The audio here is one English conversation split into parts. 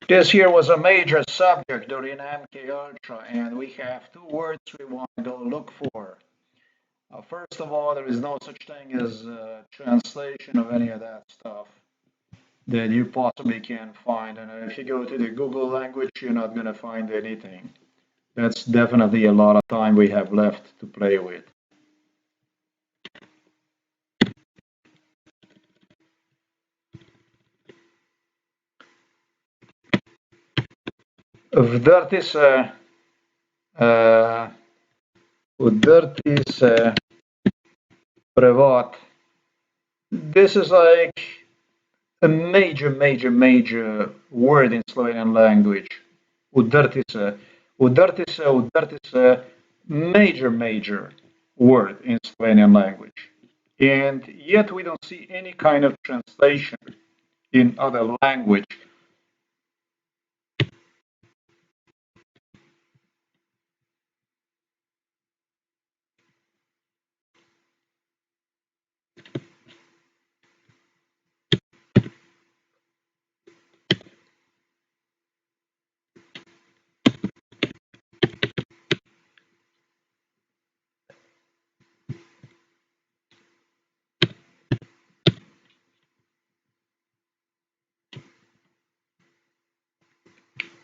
This here was a major subject during MK Ultra, and we have two words we want to go look for. First of all, there is no such thing as translation of any of that stuff that you possibly can find. And if you go to the Google language, you're not going to find anything. That's definitely a lot of time we have left to play with. Вдърти се, удърти се, превод. This is like a major word in Slovenian language. Udrti se. Udrti se, udrti se, major word in Slovenian language. And yet we don't see any kind of translation in other language.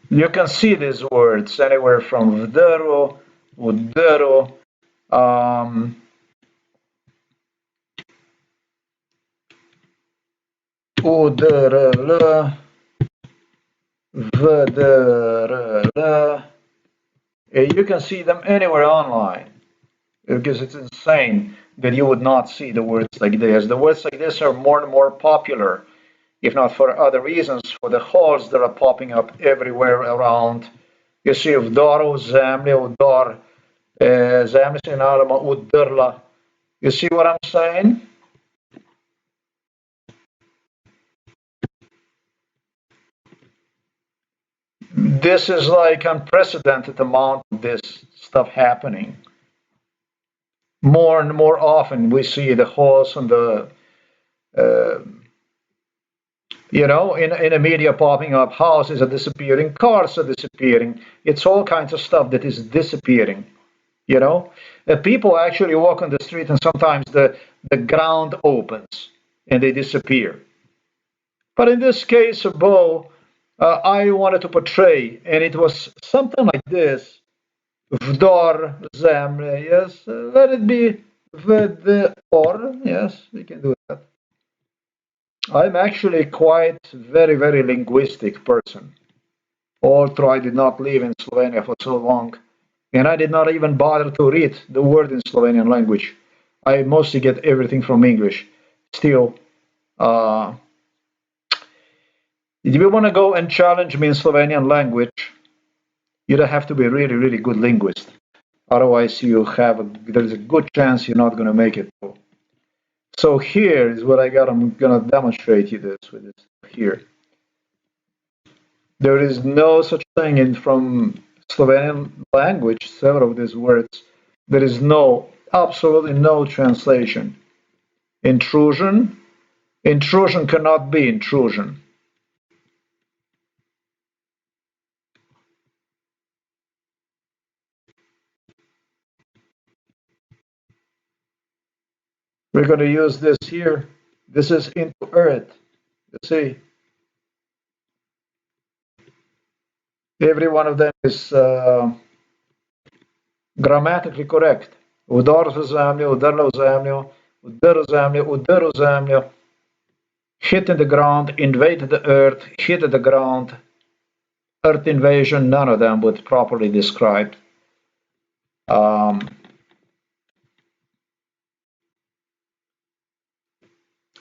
You can see these words anywhere from vdero, udero, udrl, vdrl. You can see them anywhere online because it's insane that you would not see the words like this. The words like this are more and more popular, if not for other reasons, for the holes that are popping up everywhere around. You see vdoro, zemlja, udor, zemlja se naravno udrla. You see what I'm saying? This is like unprecedented amount of this stuff happening. More and more often we see the holes and the in the media popping up, houses are disappearing, cars are disappearing. It's all kinds of stuff that is disappearing. People actually walk on the street and sometimes the ground opens and they disappear. But in this case, Bo, I wanted to portray, and it was something like this. Vdor, zemlja, yes. Let it be vdor, yes, we can do that. I'm actually quite very linguistic person. Although I did not live in Slovenia for so long, and I did not even bother to read the word in Slovenian language. I mostly get everything from English. Still, if you want to go and challenge me in Slovenian language, you don't have to be really good linguist. Otherwise, there's a good chance you're not going to make it. So here is what I got. I'm going to demonstrate you this with this here. There is no such thing from Slovenian language, several of these words. There is absolutely no translation. Intrusion cannot be intrusion. We're going to use this here. This is into earth. You see? Every one of them is grammatically correct. Udar v zemljo, udrla v zemljo, udr v zemljo, udr v zemljo. Hit in the ground, invaded the earth, hit the ground. Earth invasion, none of them would properly describe.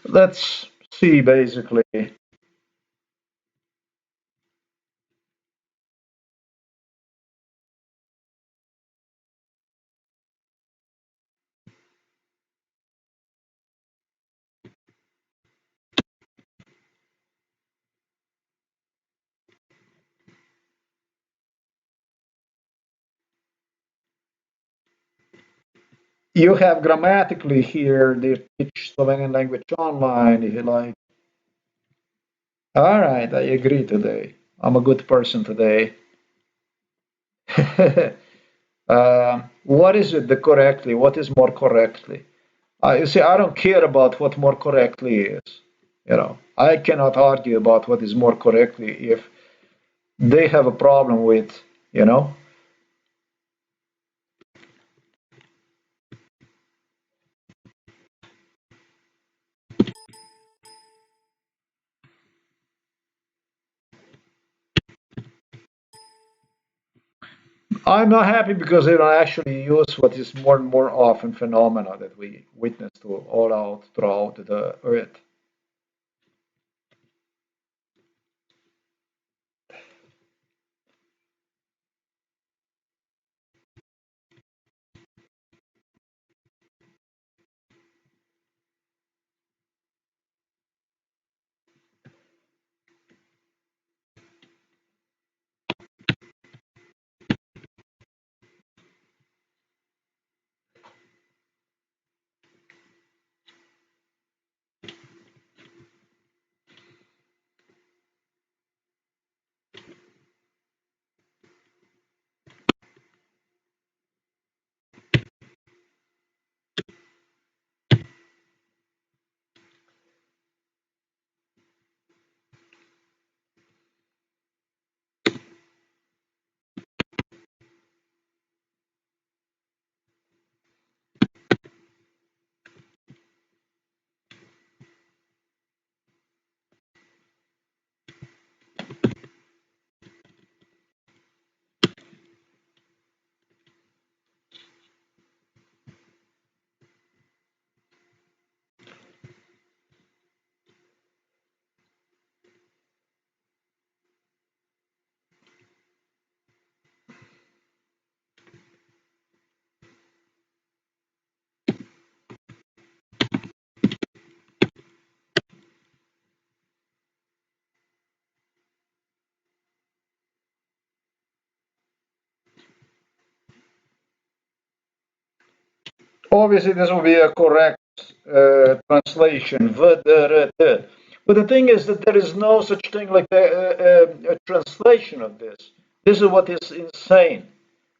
Let's see, basically. You have grammatically here, they teach Slovenian language online, if you like. All right, I agree today. I'm a good person today. What is it the correctly? What is more correctly? You see, I don't care about what more correctly is. I cannot argue about what is more correctly if they have a problem with, you know. I'm not happy because they don't actually use what is more and more often phenomena that we witness to all out throughout the earth. Obviously, this will be a correct translation. V'derete. But the thing is that there is no such thing like a translation of this. This is what is insane.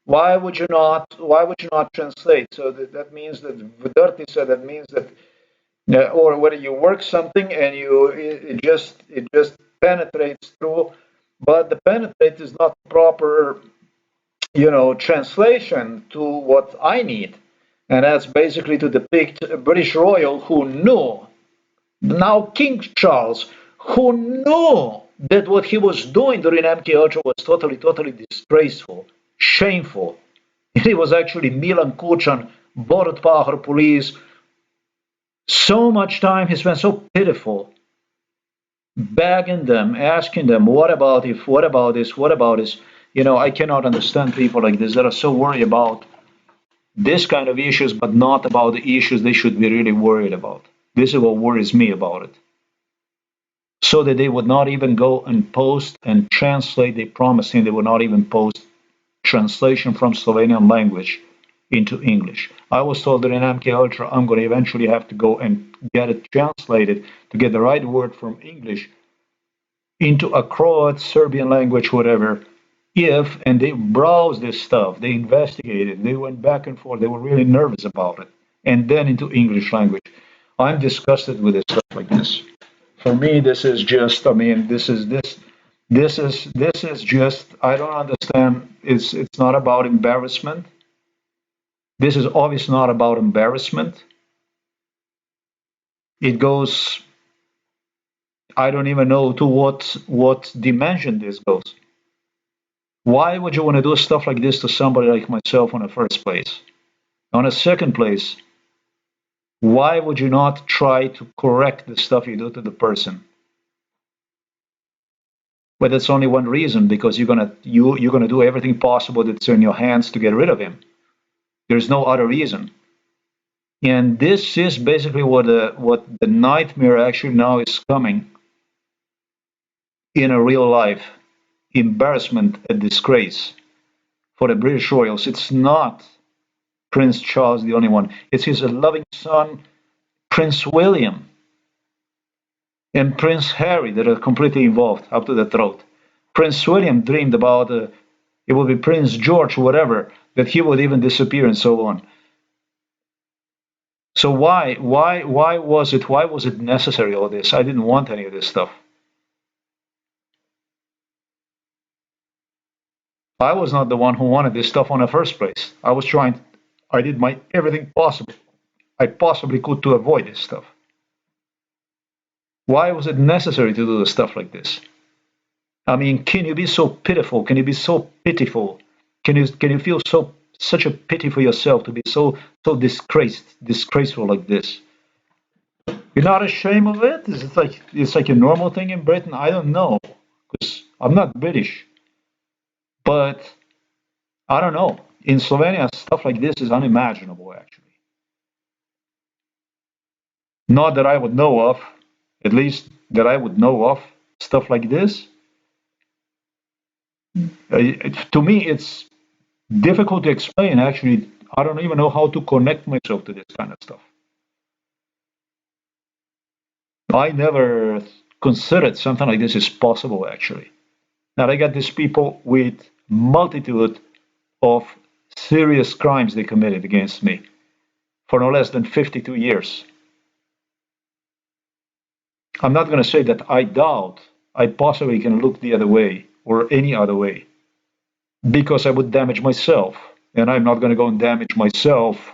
Why would you not? Why would you not translate? So that means that v'derti, so that means that, or whether you work something and it just penetrates through, but the penetrate is not proper, translation to what I need. And that's basically to depict a British royal who knew, now King Charles, who knew that what he was doing during MK Ultra was totally, totally disgraceful, shameful. And it was actually Milan Kuchan, Borut Pahar police. So much time he spent, so pitiful, begging them, asking them, what about if, what about this, what about this? I cannot understand people like this that are so worried about this kind of issues, but not about the issues they should be really worried about. This is what worries me about it. So that they would not even go and post and translate, they promised him they would not even post translation from Slovenian language into English. I was told that in MK Ultra I'm going to eventually have to go and get it translated to get the right word from English into a Croat, Serbian language, whatever. If, and they browsed this stuff, they investigated, they went back and forth, they were really nervous about it, and then into English language. I'm disgusted with this stuff like this. For me, this is just, I mean, this is just, I don't understand. It's not about embarrassment. This is obviously not about embarrassment. It goes, I don't even know to what dimension this goes. Why would you want to do stuff like this to somebody like myself in the first place? On a second place, why would you not try to correct the stuff you do to the person? But that's only one reason, because you're gonna do everything possible that's in your hands to get rid of him. There's no other reason. And this is basically what the nightmare actually now is coming in a real life. Embarrassment and disgrace for the British royals. It's not Prince Charles the only one. It's his loving son, Prince William, and Prince Harry that are completely involved up to the throat. Prince William dreamed about it would be Prince George, whatever, that he would even disappear and so on. So why was it necessary all this? I didn't want any of this stuff. I was not the one who wanted this stuff in the first place. I did my everything possible I possibly could to avoid this stuff. Why was it necessary to do stuff like this? I mean, can you be so pitiful? Can you be so pitiful? Can you feel such a pity for yourself to be so disgraceful like this? You're not ashamed of it? Is it like it's like a normal thing in Britain? I don't know, because I'm not British, but I don't know. In Slovenia, stuff like this is unimaginable, actually. Not that I would know of, at least that I would know of, stuff like this. To me, it's difficult to explain, actually. I don't even know how to connect myself to this kind of stuff. I never considered something like this is possible, actually. Now, I got these people with multitude of serious crimes they committed against me for no less than 52 years. I'm not going to say that I doubt I possibly can look the other way or any other way because I would damage myself. And I'm not going to go and damage myself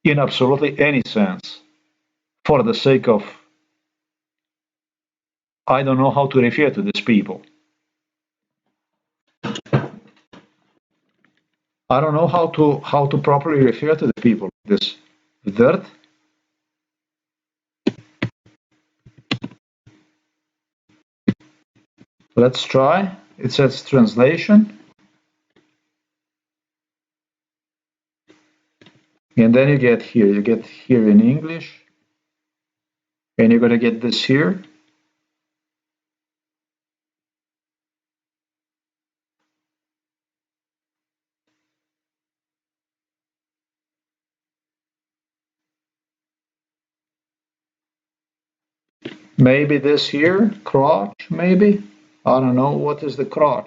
in absolutely any sense for the sake of I don't know how to refer to these people. I don't know how to properly refer to the people. This dirt. Let's try. It says translation. And then you get here in English. And you're going to get this here. Maybe this here, crotch, maybe. I don't know. What is the crotch?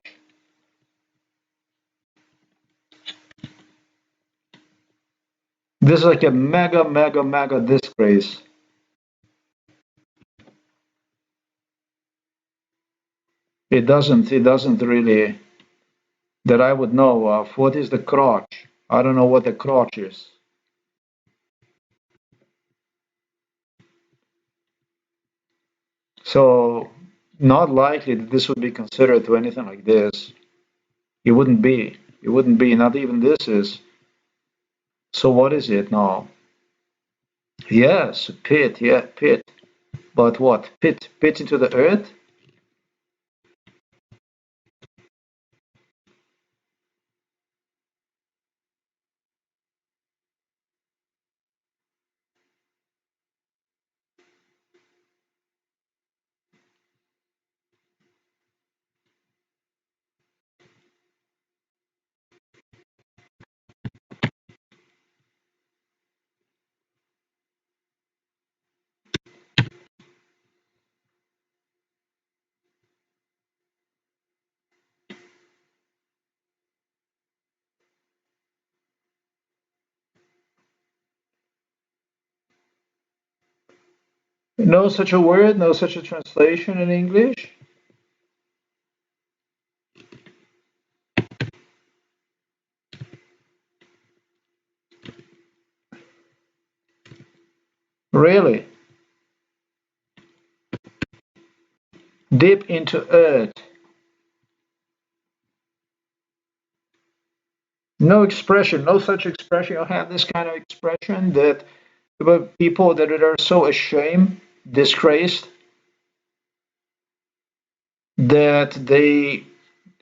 This is like a mega, mega, mega disgrace. It doesn't really, that I would know of. What is the crotch? I don't know what the crotch is. So, not likely that this would be considered to anything like this. It wouldn't be. It wouldn't be. Not even this is. So, what is it now? Yes, pit. Yeah, pit. But what? Pit. Pit into the earth? No such a word, no such a translation in English? Really? Deep into earth. No expression, no such expression. You have this kind of expression that about people that are so ashamed, disgraced, that they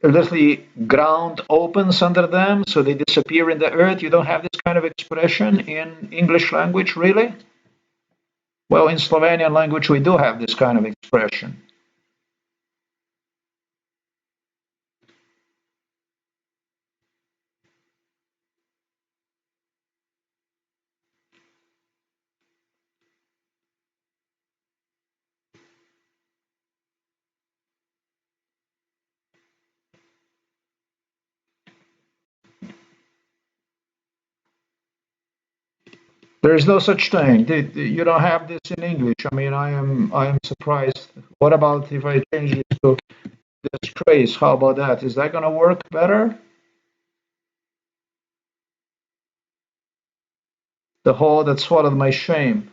literally ground opens under them, so they disappear in the earth. You don't have this kind of expression in English language, really? Well, in Slovenian language, we do have this kind of expression. There is no such thing. You don't have this in English. I mean, I am surprised. What about if I change it to disgrace? How about that? Is that gonna work better? The hole that swallowed my shame.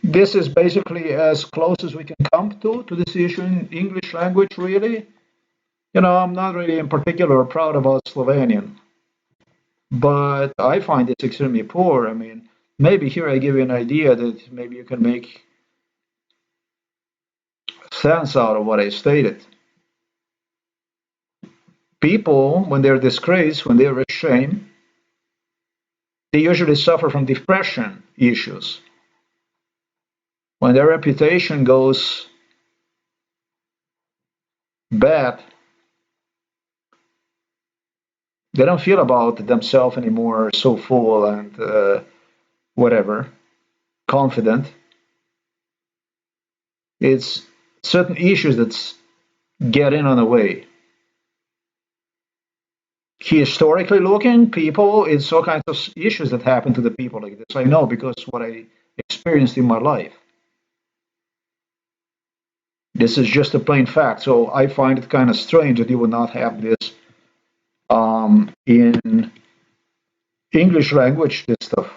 This is basically as close as we can come to this issue in English language, really. You know, I'm not really in particular proud about Slovenian, but I find it extremely poor. I mean, maybe here I give you an idea that maybe you can make sense out of what I stated. People, when they're disgraced, when they're ashamed, they usually suffer from depression issues. When their reputation goes bad, they don't feel about themselves anymore so full and whatever, confident. It's certain issues that get in on the way. Historically looking, people, it's all kinds of issues that happen to the people like this. I know because what I experienced in my life. This is just a plain fact. So I find it kind of strange that you would not have this in English language, this stuff.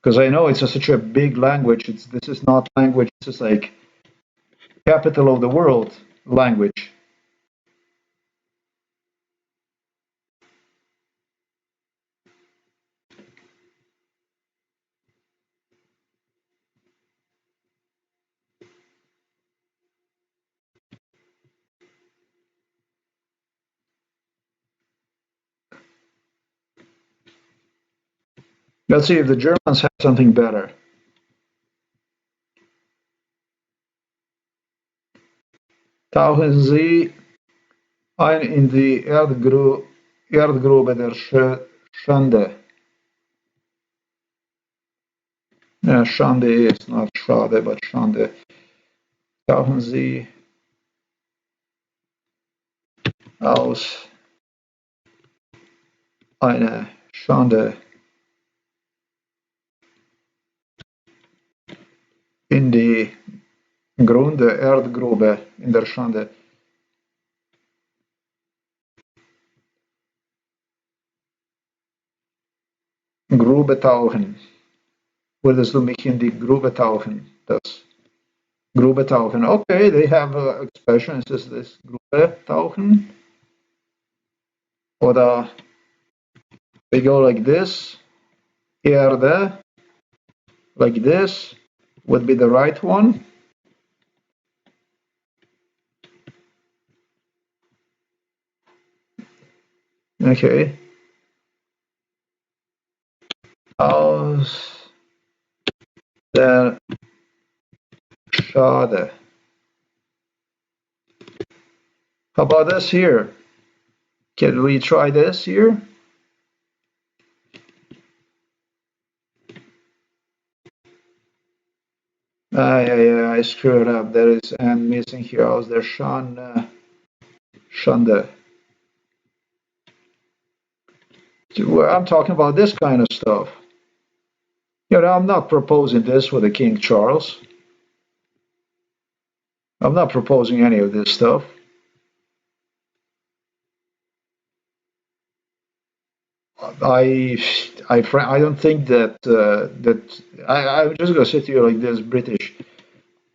Because I know such a big language. This is not language. This is like capital of the world language. Let's see if the Germans have something better. Tauchen Sie ein in die Erdgrube der Schande. Yeah, Schande is not Schade, but Schande. Tauchen Sie aus eine Schande in die Grunde Erdgrube in der Schande. Grube tauchen. Würdest du mich in die Grube tauchen? Das Grube tauchen. Okay, they have expressions. Is this Grube tauchen? Oder we go like this. Erde, like this, would be the right one. Okay. Aus der Schade. How about this here? Can we try this here? Yeah, I screwed up. There is and missing here. Aus der Schande. I'm talking about this kind of stuff. You know, I'm not proposing this for the King Charles. I'm not proposing any of this stuff. I don't think that I'm just gonna say to you like this, British.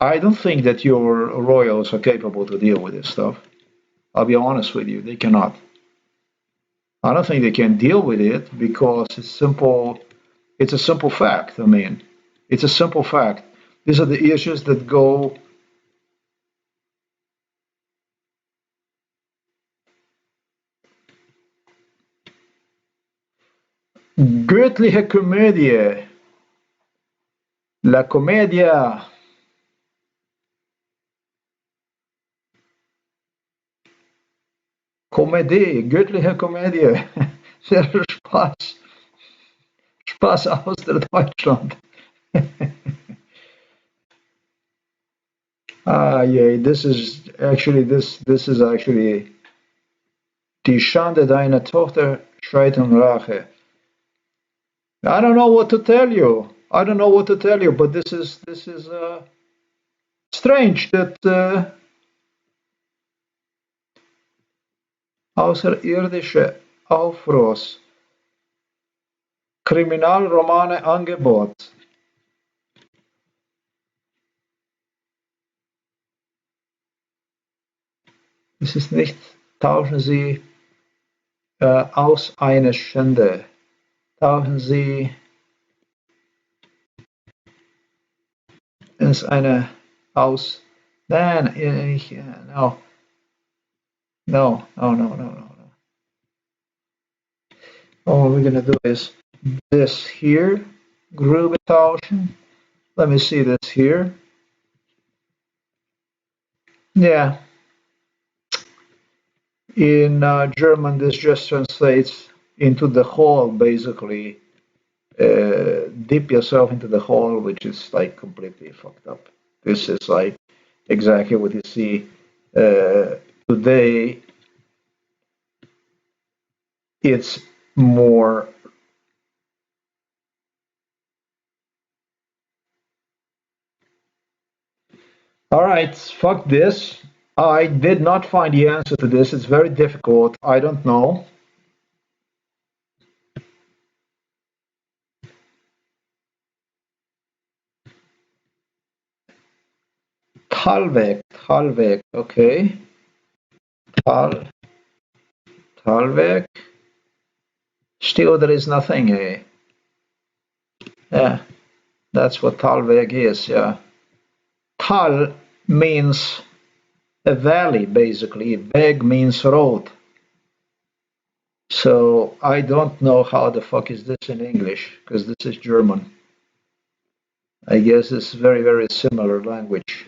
I don't think that your royals are capable to deal with this stuff. I'll be honest with you, they cannot. I don't think they can deal with it because it's simple. It's a simple fact. I mean, it's a simple fact. These are the issues that go. Göttliche Komödie, la commedia Komödie, göttliche Komödie. Sehr Spaß. Spaß aus der Deutschland. Yeah, this is actually die Schande deiner Tochter schreit um Rache. I don't know what to tell you. I don't know what to tell you, but this is strange that außerirdische Aufruhrs Kriminalromane Angebot. Es ist nicht, tauschen Sie aus eine Schande. Tauchen Sie ins eine aus. Nein, ich, no, no, no, no, no, no, no. All we're gonna do is this here, Grube tauschen. Let me see this here. Yeah, in German, this just translates into the hole, basically. Dip yourself into the hole, which is like completely fucked up. This is like exactly what you see today. It's more. All right, fuck this. I did not find the answer to this. It's very difficult. I don't know. Talweg, Talweg, okay. Tal, Talweg. Still, there is nothing, eh? Yeah, that's what Talweg is, yeah. Tal means a valley, basically. Weg means road. So I don't know how the fuck is this in English, because this is German. I guess it's very, very similar language.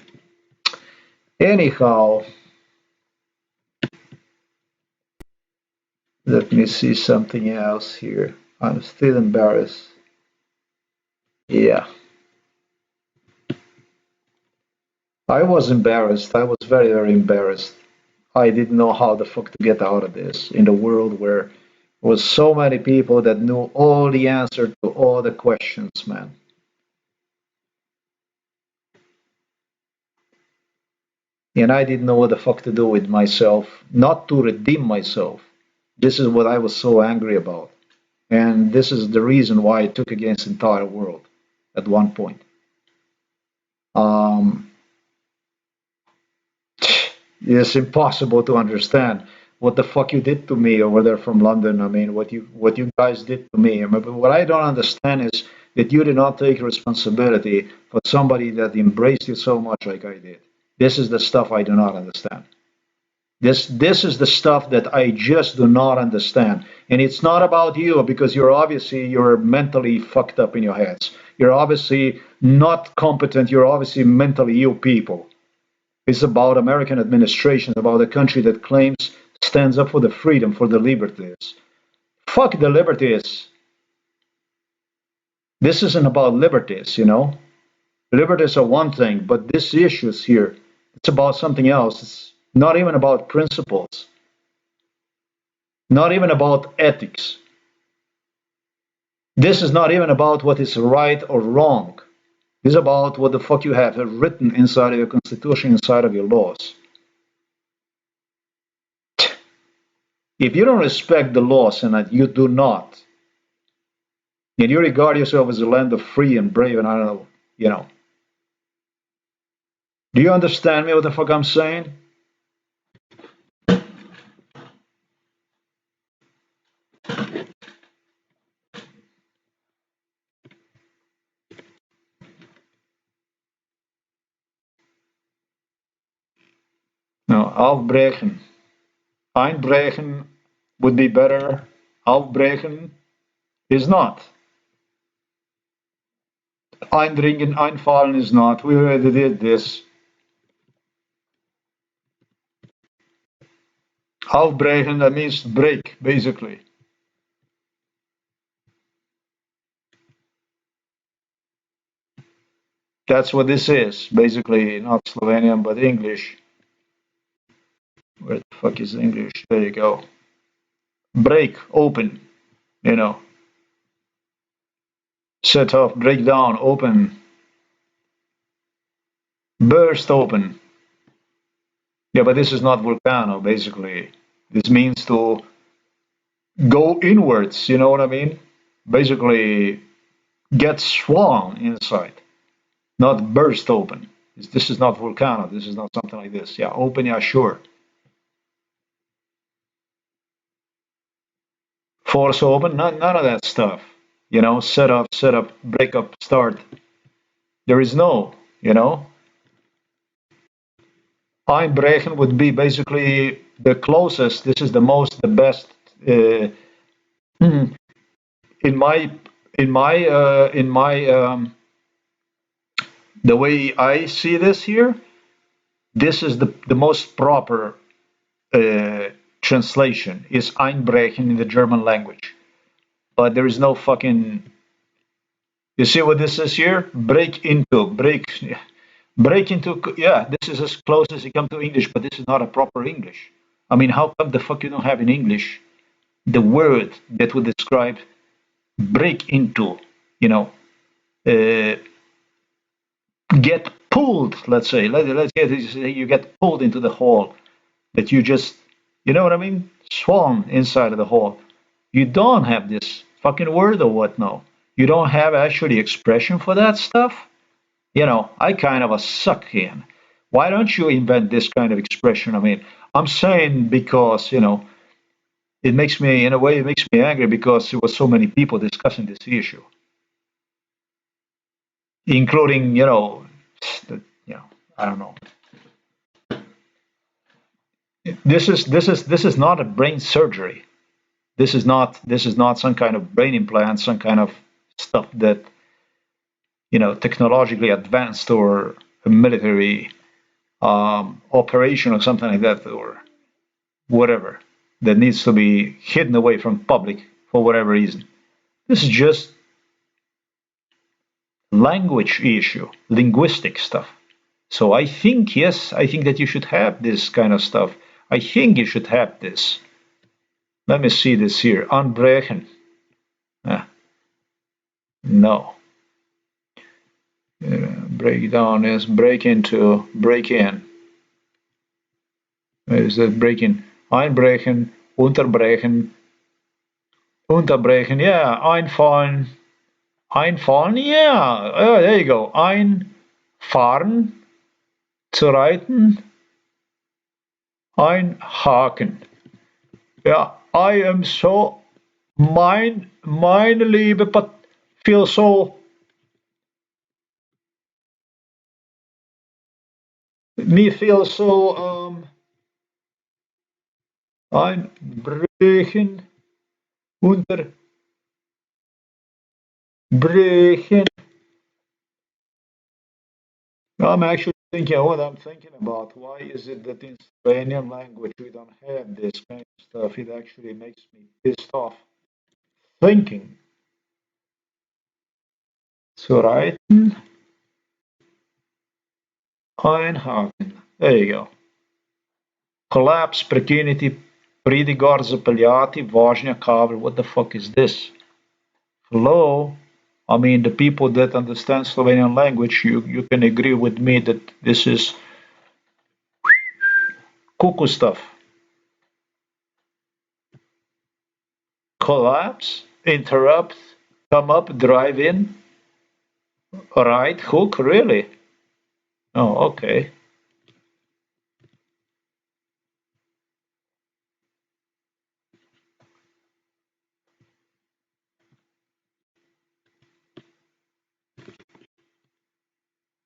Anyhow, let me see something else here. I'm still embarrassed. Yeah, I was embarrassed. I was very, very embarrassed. I didn't know how the fuck to get out of this in a world where there was so many people that knew all the answer to all the questions, man. And I didn't know what the fuck to do with myself, not to redeem myself. This is what I was so angry about. And this is the reason why I took against the entire world at one point. Um, it's impossible to understand what the fuck you did to me over there from London. I mean, what you guys did to me. I mean, what I don't understand is that you did not take responsibility for somebody that embraced you so much like I did. This is the stuff I do not understand. This is the stuff that I just do not understand. And it's not about you because you're mentally fucked up in your heads. You're obviously not competent. You're obviously mentally ill people. It's about American administration, about a country that claims stands up for the freedom, for the liberties. Fuck the liberties. This isn't about liberties, you know. Liberties are one thing, but this issues here, it's about something else. It's not even about principles, not even about ethics. This is not even about what is right or wrong. This is about what the fuck you have written inside of your constitution, inside of your laws. If you don't respect the laws, and you do not, and you regard yourself as a land of free and brave, and I don't know, you know. Do you understand me what the fuck I'm saying? No, aufbrechen. Einbrechen would be better. Aufbrechen is not. Eindringen, einfallen is not. We already did this. Aufbrechen, that means break, basically. That's what this is, basically, not Slovenian, but English. Where the fuck is English? There you go. Break, open, you know. Set off, break down, open, burst open. Yeah, but this is not volcano, basically. This means to go inwards, you know what I mean? Basically, get swung inside, not burst open. This is not volcano. This is not something like this. Yeah, open, yeah, sure. Force open, none of that stuff. You know, set up, break up, start. There is no, you know. Einbrechen would be basically the closest. This is the most, the best. Uh, in my, in my, the way I see this here, this is the most proper translation is Einbrechen in the German language. But there is no fucking. You see what this is here? Break into. Yeah, this is as close as you come to English, but this is not a proper English. I mean, how come the fuck you don't have in English the word that would describe break into? You know, uh, get pulled. Let's say, let's get you get pulled into the hole that you just, you know what I mean? Swan inside of the hole. You don't have this fucking word or what now? You don't have actually expression for that stuff? You know, I kind of a suck in. Why don't you invent this kind of expression? I mean, I'm saying because, you know, it makes me, in a way, it makes me angry because there were so many people discussing this issue, including, you know, I don't know. This is not a brain surgery. This is not some kind of brain implant, some kind of stuff that technologically advanced or a military operation or something like that or whatever that needs to be hidden away from public for whatever reason. This is just language issue, linguistic stuff. So I think yes, I think that you should have this kind of stuff. I think you should have this. Let me see this here. Unbrechen. Ah, no. Break down is break into, break in. Is that breaking? Einbrechen, unterbrechen, unterbrechen. Yeah, einfallen, einfallen. Yeah, oh, there you go. Einfahren, zu reiten, einhaken. Yeah, I am so, meine Liebe, but feel so, me feel so, einbrechen, unterbrechen. I'm actually thinking what I'm thinking about. Why is it that in Slovenian language we don't have this kind of stuff? It actually makes me pissed off. Thinking. Zu reiten, einhaken. There you go. Collapse, prekiniti, pridigor, zapeljati, vožnja, cover. What the fuck is this? Hello? I mean, the people that understand Slovenian language, you can agree with me that this is cuckoo stuff. Collapse, interrupt, come up, drive in, right hook, really? Oh, okay.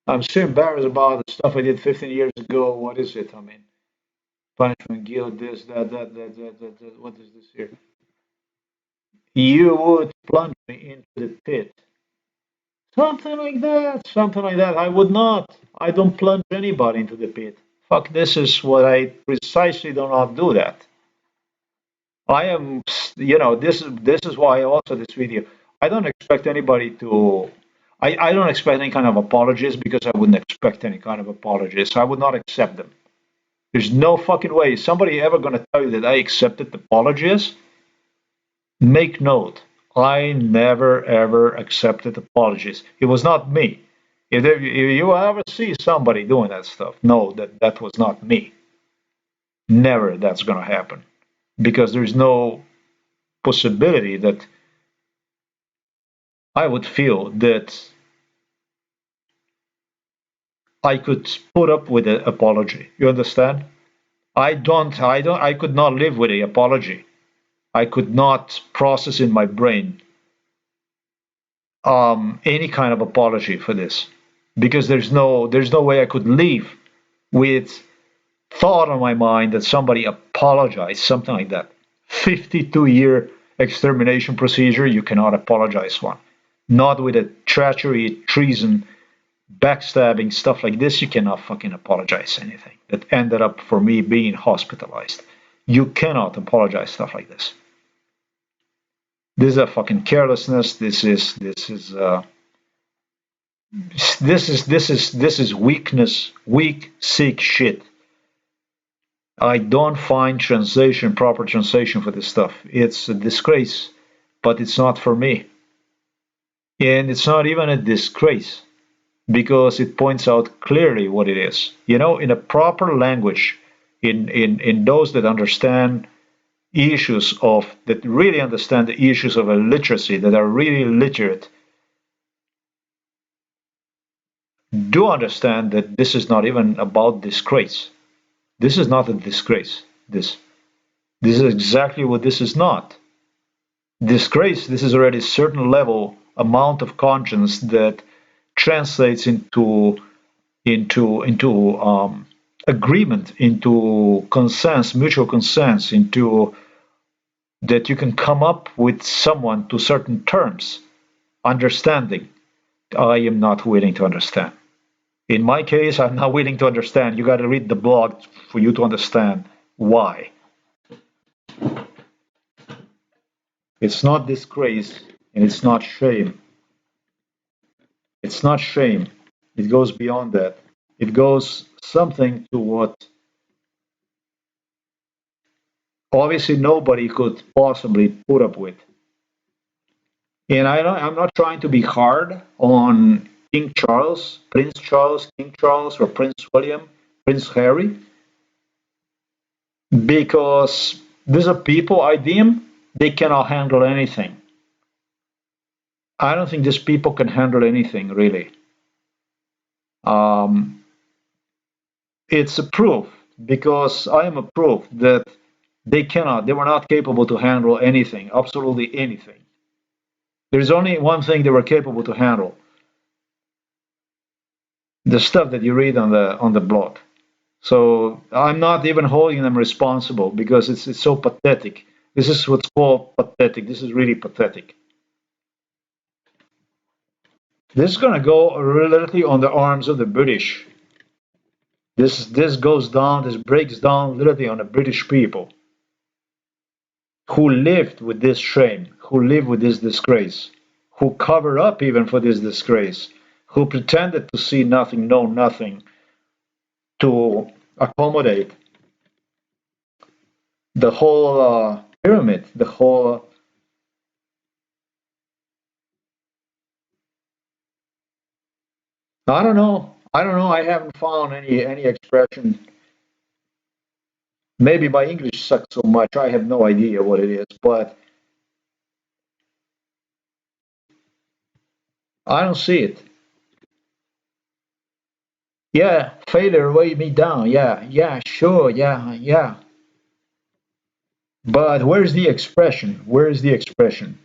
I'm so embarrassed about the stuff I did 15 years ago. What is it? I mean, punishment, guilt, this, that. What is this here? You would plunge me into the pit. Something like that. Something like that. I would not. I don't plunge anybody into the pit. Fuck, this is what I precisely do not do that. I am, this is why also this video. I don't expect anybody to. I don't expect any kind of apologies because I wouldn't expect any kind of apologies. I would not accept them. There's no fucking way somebody ever gonna tell you that I accepted apologies. Make note, I never ever accepted apologies. It was not me. If you ever see somebody doing that stuff, know that that was not me. Never that's gonna happen because there's no possibility that I would feel that I could put up with an apology. You understand? I could not live with the apology. I could not process in my brain any kind of apology for this because there's no way I could live with thought on my mind that somebody apologized, something like that. 52-year extermination procedure, you cannot apologize one. Not with a treachery, treason, backstabbing, stuff like this, you cannot fucking apologize anything. That ended up for me being hospitalized. You cannot apologize stuff like this. This is a fucking carelessness. This is weakness, weak, sick shit. I don't find proper translation for this stuff. It's a disgrace, but it's not for me. And it's not even a disgrace because it points out clearly what it is. You know, in a proper language, in those that understand issues of, that really understand the issues of illiteracy, that are really literate, do understand that this is not even about disgrace. This is not a disgrace. This is exactly what this is not. Disgrace, this is already a certain level amount of conscience that translates into agreement, into consent, mutual consent, into that you can come up with someone to certain terms, understanding. I am not willing to understand. In my case, I'm not willing to understand. You got to read the blog for you to understand why. It's not disgrace and it's not shame. It's not shame. It goes beyond that. It goes something to what obviously nobody could possibly put up with. And I'm not trying to be hard on King Charles, Prince Charles, King Charles, or Prince William, Prince Harry, because these are people I deem they cannot handle anything. I don't think these people can handle anything really. Um, it's a proof because I am a proof that they were not capable to handle anything, absolutely anything. There's only one thing they were capable to handle: the stuff that you read on the blog. So I'm not even holding them responsible because it's so pathetic. This is what's called pathetic. This is really pathetic. This is going to go literally on the arms of the British. This goes down. This breaks down literally on the British people who lived with this shame, who lived with this disgrace, who cover up even for this disgrace, who pretended to see nothing, know nothing, to accommodate the whole pyramid, the whole. I don't know. I don't know. I haven't found any expression. Maybe my English sucks so much. I have no idea what it is, but I don't see it. Yeah, failure weighed me down. Yeah, yeah, sure. Yeah, yeah. But where's the expression? Where is the expression?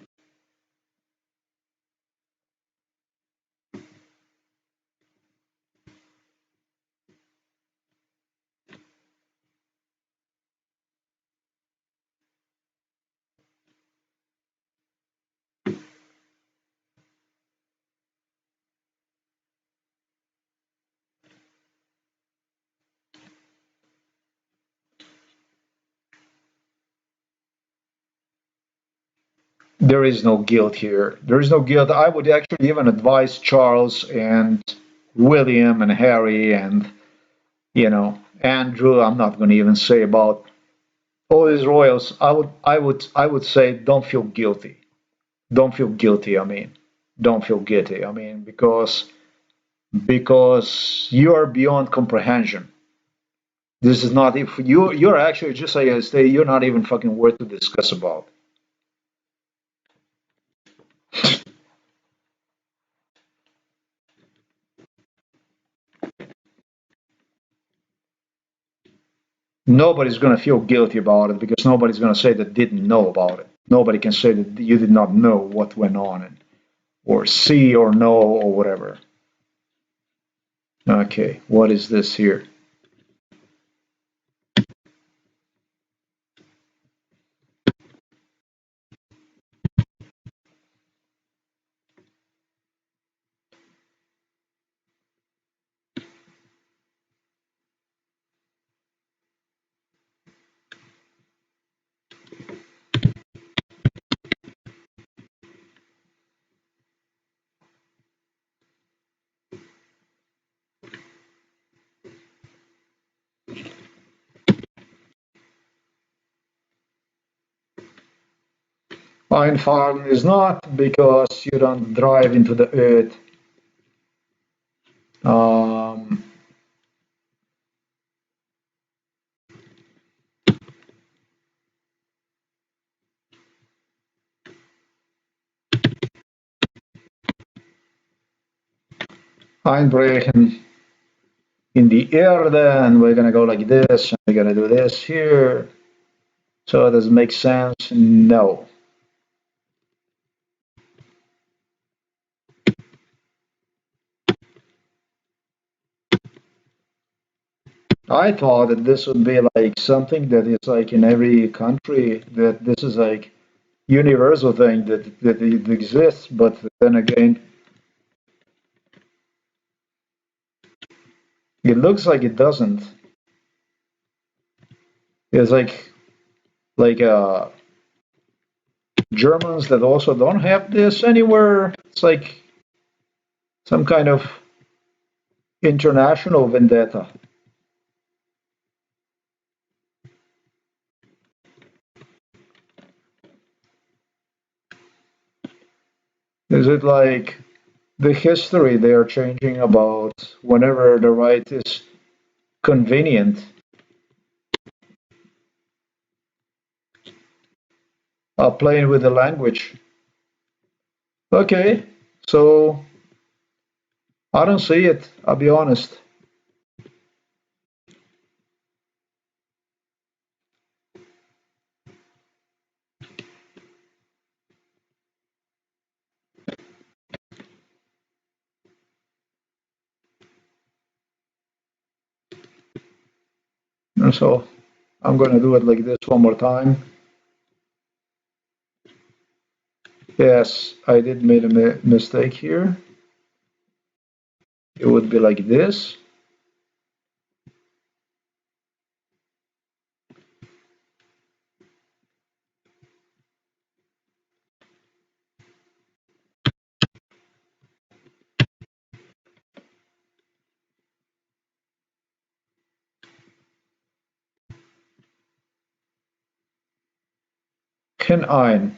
There is no guilt here. There is no guilt. I would actually even advise Charles and William and Harry and Andrew. I'm not going to even say about all these royals. I would say don't feel guilty. Don't feel guilty. I mean, don't feel guilty. I mean, because you are beyond comprehension. This is not if you're actually just like I say, you're not even fucking worth to discuss about. Nobody's going to feel guilty about it because nobody's going to say that didn't know about it. Nobody can say that you did not know what went on or see or know or whatever. Okay, what is this here? Einfahren is not because you don't drive into the earth. Um, Einbrechen in the Erde, and we're gonna go like this, and we're gonna do this here. So does it make sense? No. I thought that this would be like something that is like in every country, that this is like universal thing that it exists, but then again, it looks like it doesn't. It's like Germans that also don't have this anywhere. It's like some kind of international vendetta. Is it like the history they are changing about whenever the right is convenient, playing with the language? Okay, so I don't see it, I'll be honest. And so I'm going to do it like this one more time. Yes, I did made a mistake here. It would be like this. Ein.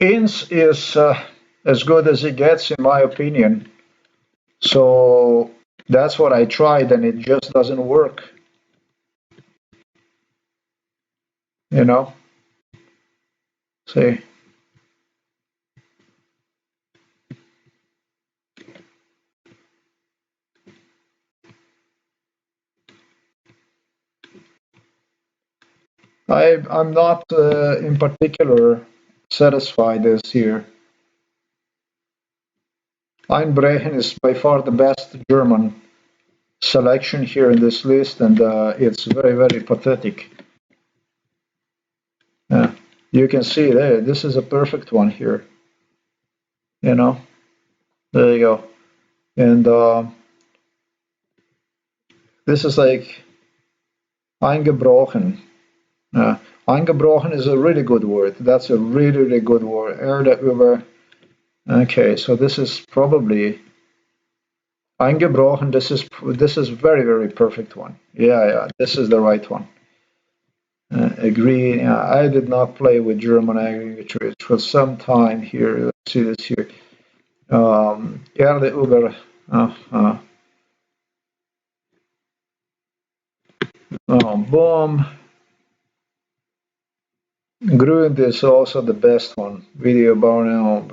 ins is as good as it gets, in my opinion. So that's what I tried, and it just doesn't work. You know. See. I'm not in particular satisfied this here. Einbrechen is by far the best German selection here in this list, and it's very, very pathetic. Yeah, you can see there, this is a perfect one here. You know, there you go. And this is like eingebrochen. Eingebrochen is a really good word. That's a really, really good word. Erde über. Okay, so this is probably eingebrochen. This is very, very perfect one. Yeah, yeah, this is the right one. Agree. Yeah, I did not play with German language for some time here. Let's see this here. Erde über. Boom. Grund is also the best one. Video now.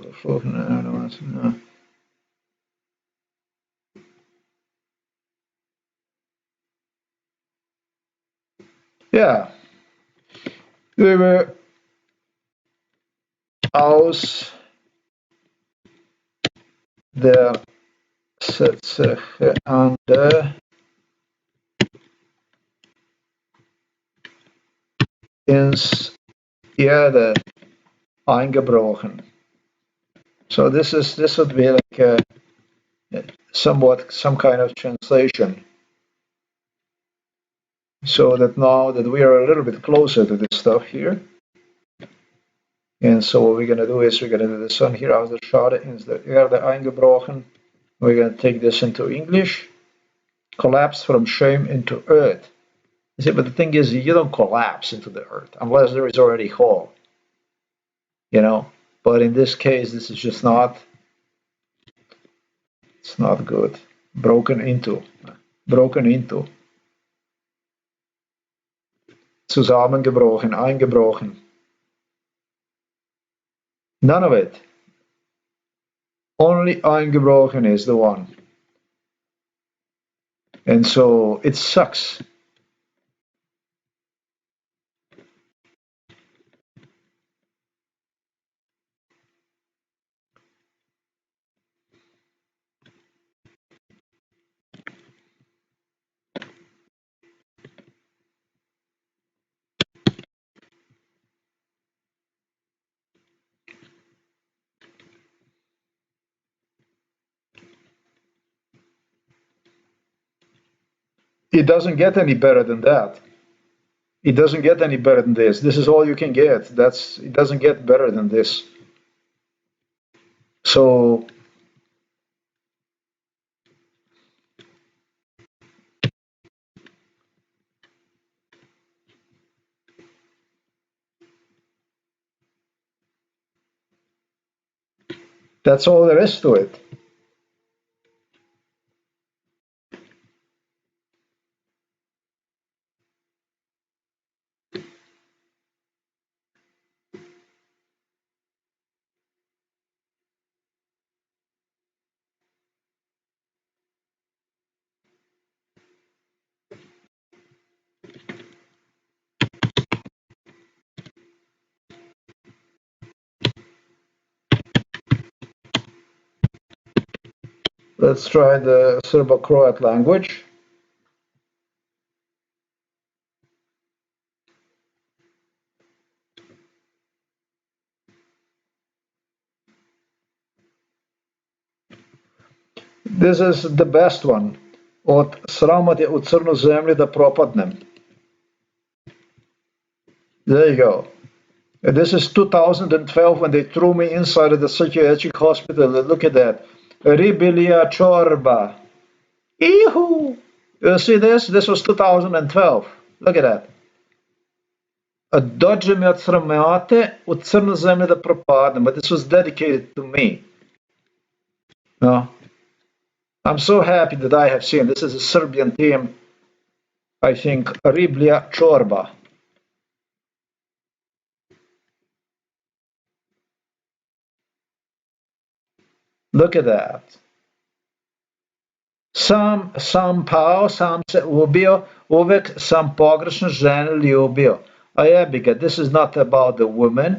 Yeah. Über aus der Sätze an der ins Erde eingebrochen. So this would be like somewhat some kind of translation. So that now that we are a little bit closer to this stuff here. And so what we're gonna do is we're gonna do the sun here aus der Schade ins der Erde eingebrochen. We're gonna take this into English. Collapse from shame into earth. You see, but the thing is, you don't collapse into the earth unless there is already hole. You know. But in this case, this is just not. It's not good. Broken into. Broken into. Zusammengebrochen, eingebrochen. None of it. Only eingebrochen is the one. And so it sucks. It doesn't get any better than that. It doesn't get any better than this. This is all you can get. It doesn't get better than this. So that's all there is to it. Let's try the Serbo-Croat language. This is the best one. Od sramoti u crnu zemlju da propadnem. There you go. And this is 2012 when they threw me inside of the psychiatric hospital. Look at that. Ribilia Chorba. Eehoo! You see this? This was 2012. Look at that. dođe mi od sramote u crnu zemlju da propadnem. But this was dedicated to me. No. I'm so happy that I have seen. This is a Serbian team. I think Riblja Čorba. Look at that. Sam pao, sam se ubio, uvek sam pogrešno žene ljubio. A jebi ga, this is not about the woman.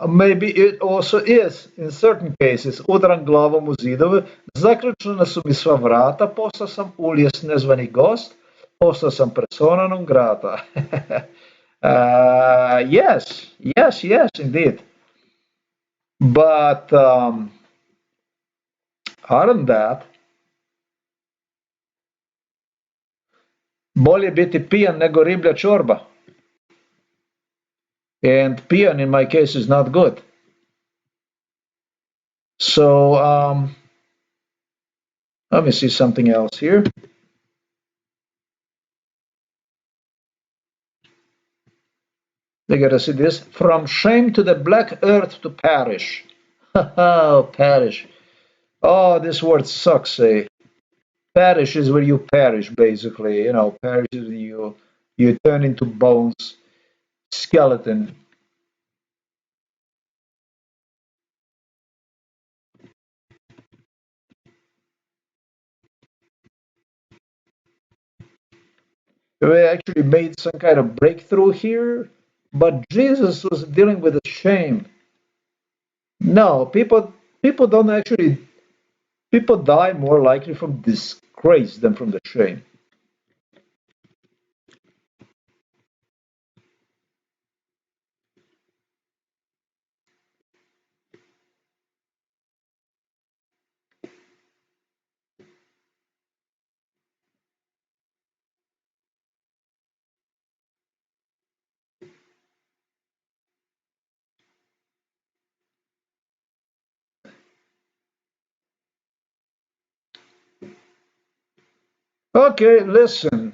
Maybe it also is, in certain cases. Udaram glavom u zidove, zaključena su mi sva vrata, postao sam uljes nezvani gost, postao sam persona non grata. Yes, indeed. But other than that, bolje biti pijan nego riblja čorba. And pijan in my case is not good. So let me see something else here. They gotta see this. From shame to the black earth to perish. Oh, perish. Oh, this word sucks, eh? Perish is where you perish, basically. You know, perish is you turn into bones, skeleton. We actually made some kind of breakthrough here, but Jesus was dealing with the shame. No, people don't actually. People die more likely from disgrace than from the shame. Okay, listen.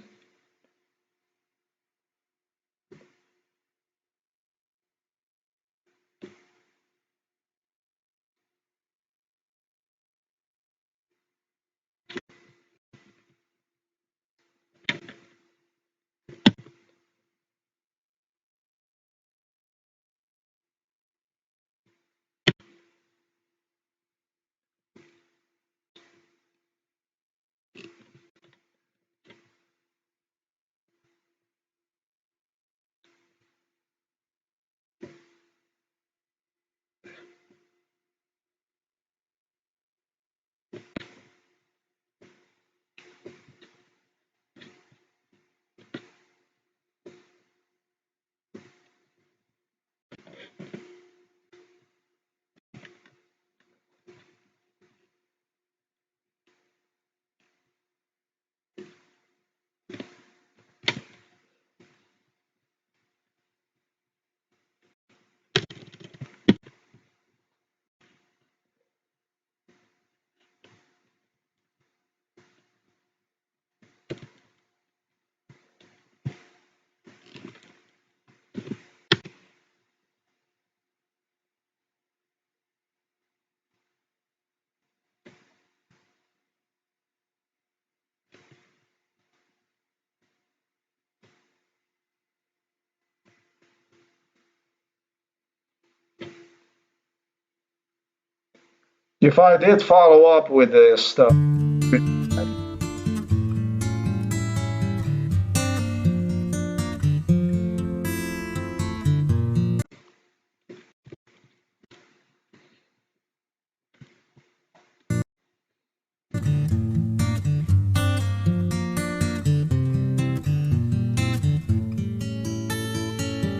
If I did follow up with this stuff.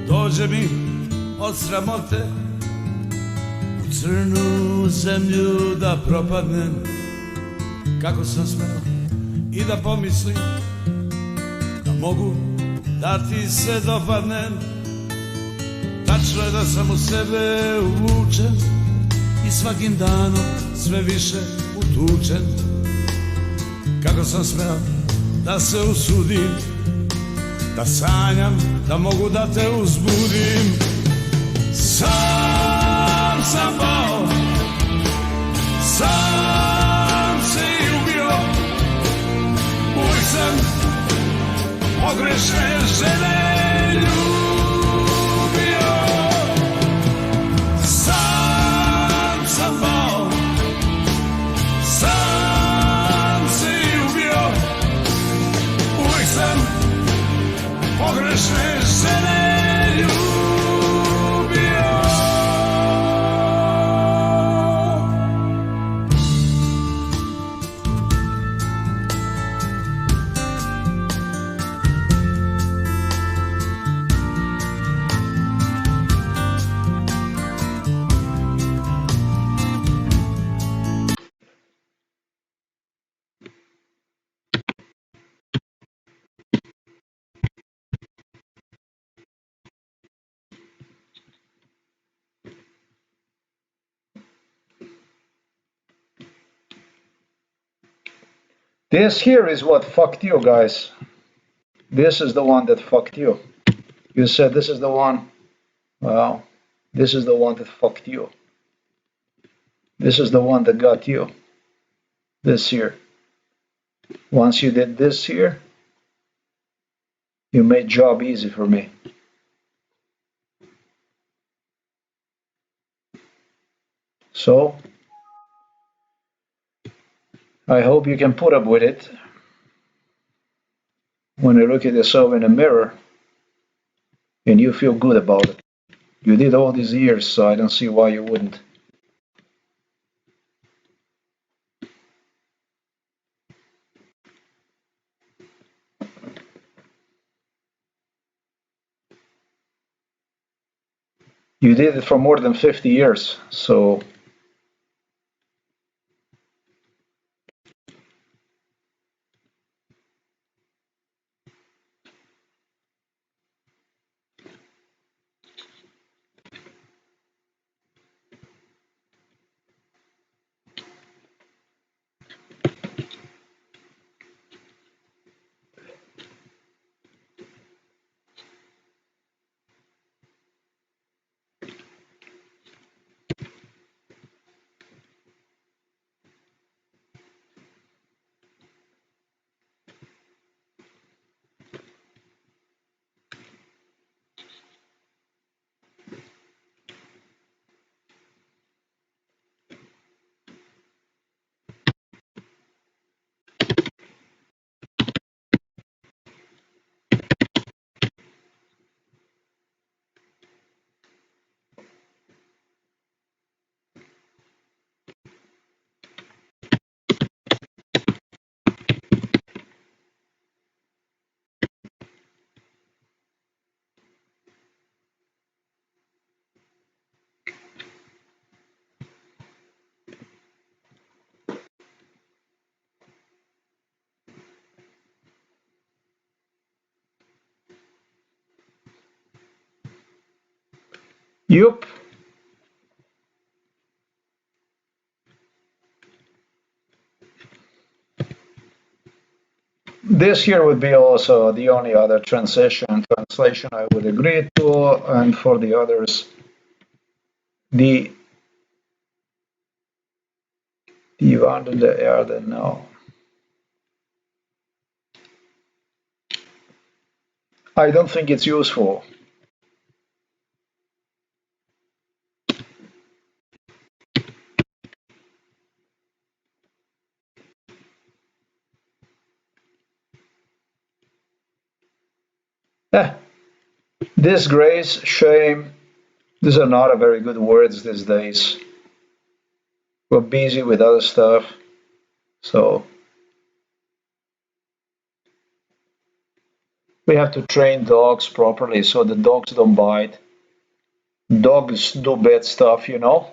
Dođe mi od sramote u crnu zemlju da propadnem. Kako sam smeo i da pomislim da mogu da ti se dopadnem. Tačno je da sam u sebe uvučen i svakim danom sve više utučen. Kako sam smeo da se usudim da sanjam, da mogu da te uzbudim. Sam sam pao, sam se i ubio, uvijek sam pogrešne žene ljubio. Sam sam pao, sam se i ubio, uvijek sam pogrešne žene ljubio. This here is what fucked you, guys. This is the one that fucked you. You said this is the one. Well, this is the one that fucked you. This is the one that got you. This here. Once you did this here, you made job easy for me. So, I hope you can put up with it when you look at yourself in the mirror and you feel good about it. You did all these years, so I don't see why you wouldn't. You did it for more than 50 years, so yup. This here would be also the only other translation I would agree to, and for the others, die wandelnde Erde, no. I don't think it's useful. Eh, disgrace, shame, these are not very good words these days. We're busy with other stuff, so we have to train dogs properly so the dogs don't bite. Dogs do bad stuff, you know.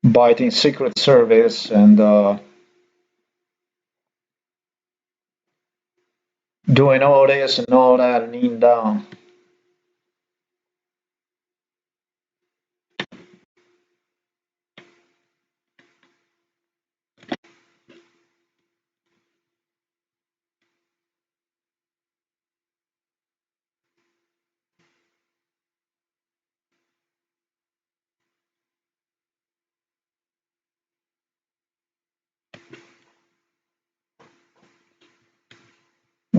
Biting Secret Service and doing all this and all that and eating down.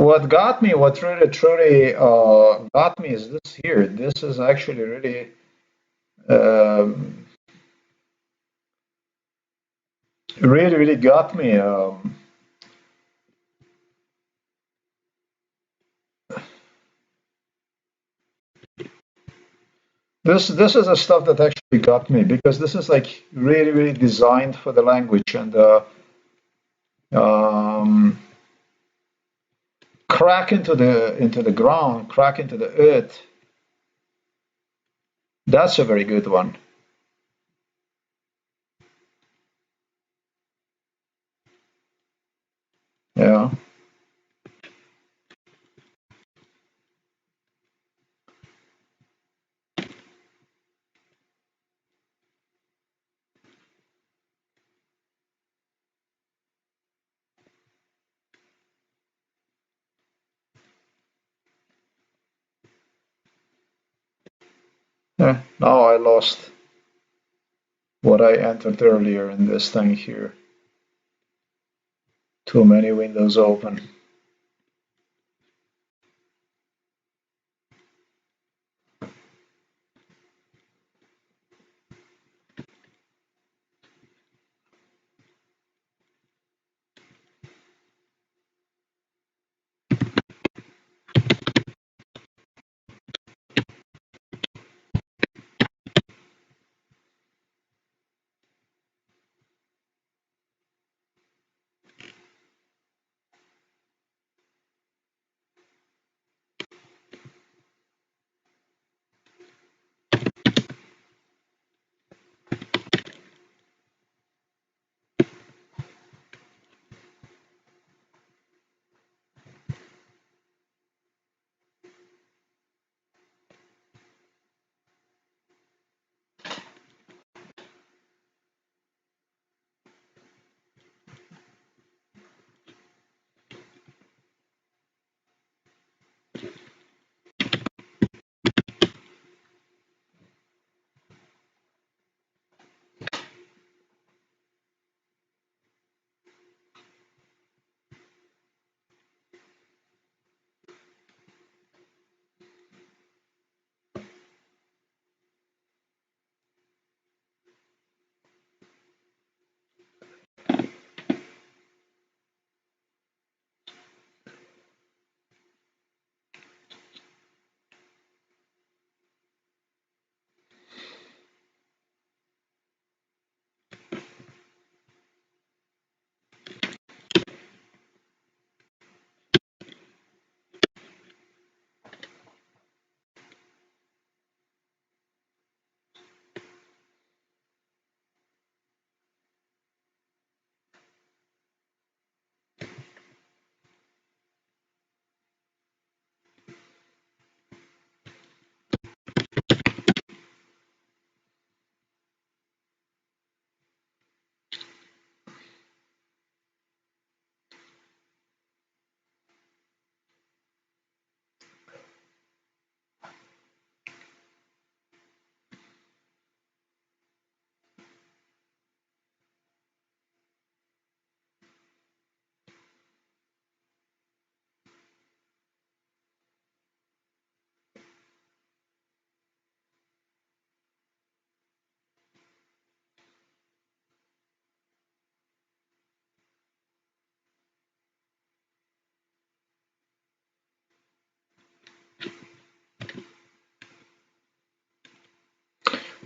What got me, what really truly got me is this here. This is actually really, um, really got me. This is the stuff that actually got me because this is like really designed for the language and um, crack into the ground, crack into the earth. That's a very good one. Yeah. Yeah. Now I lost what I entered earlier in this thing here. Too many windows open.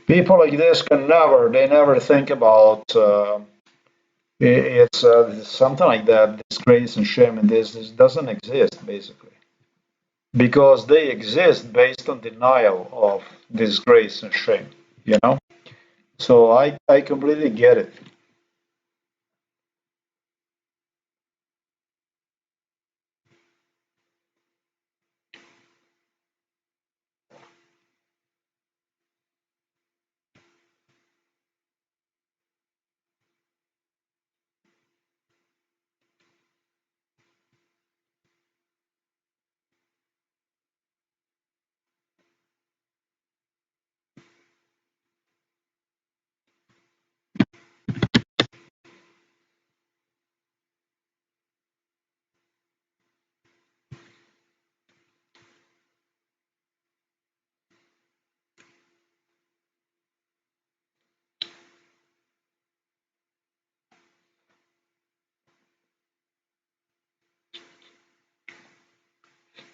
People like this they never think about it's something like that, disgrace and shame, and this doesn't exist basically because they exist based on denial of disgrace and shame, you know? So I completely get it.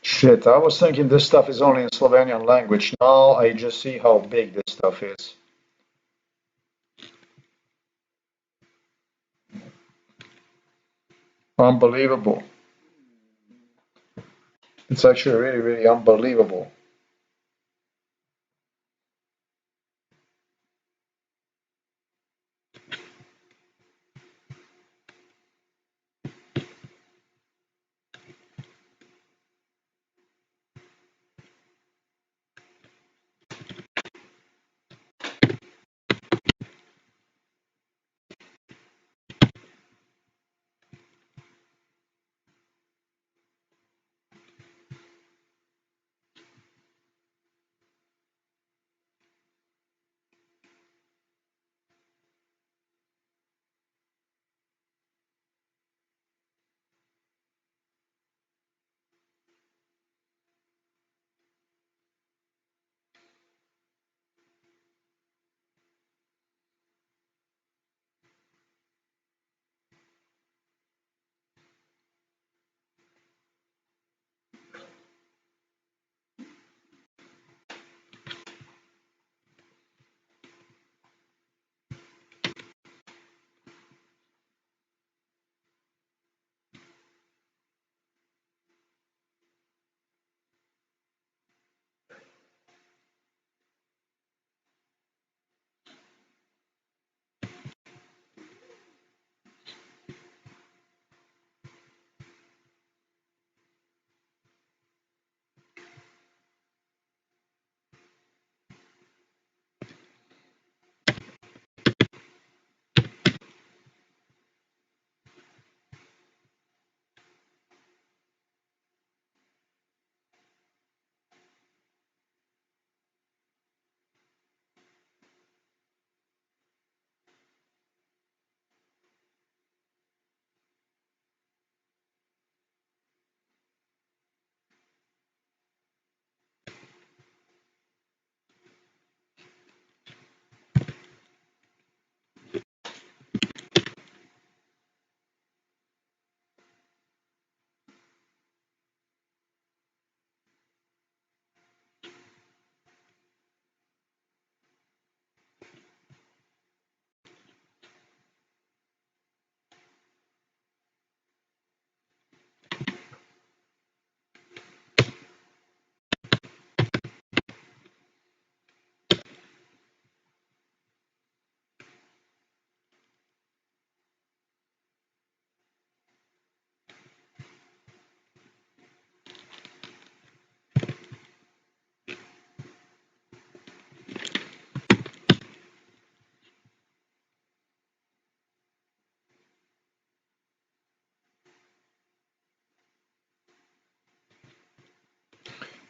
Shit, I was thinking this stuff is only in Slovenian language. Now I just see how big this stuff is. Unbelievable. It's actually really, really unbelievable.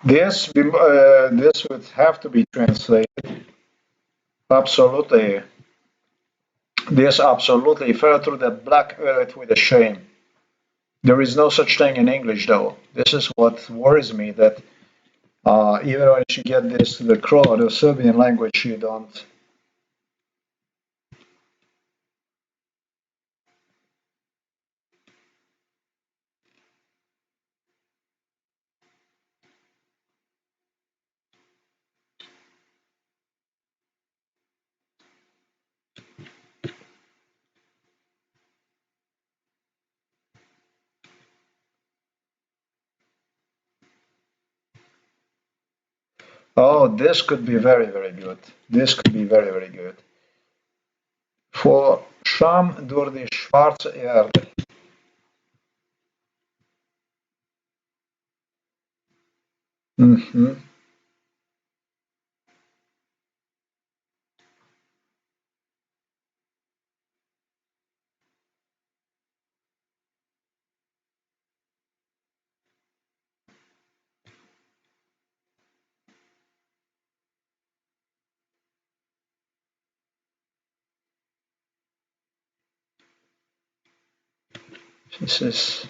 This would have to be translated. Absolutely. This absolutely fell through the black earth with a shame. There is no such thing in English, though. This is what worries me that even when you get this to the Croat or Serbian language, you don't. Oh, this could be very, very good. This could be very, very good. Voor Scham door die schwarze Erde. Mhm. This is.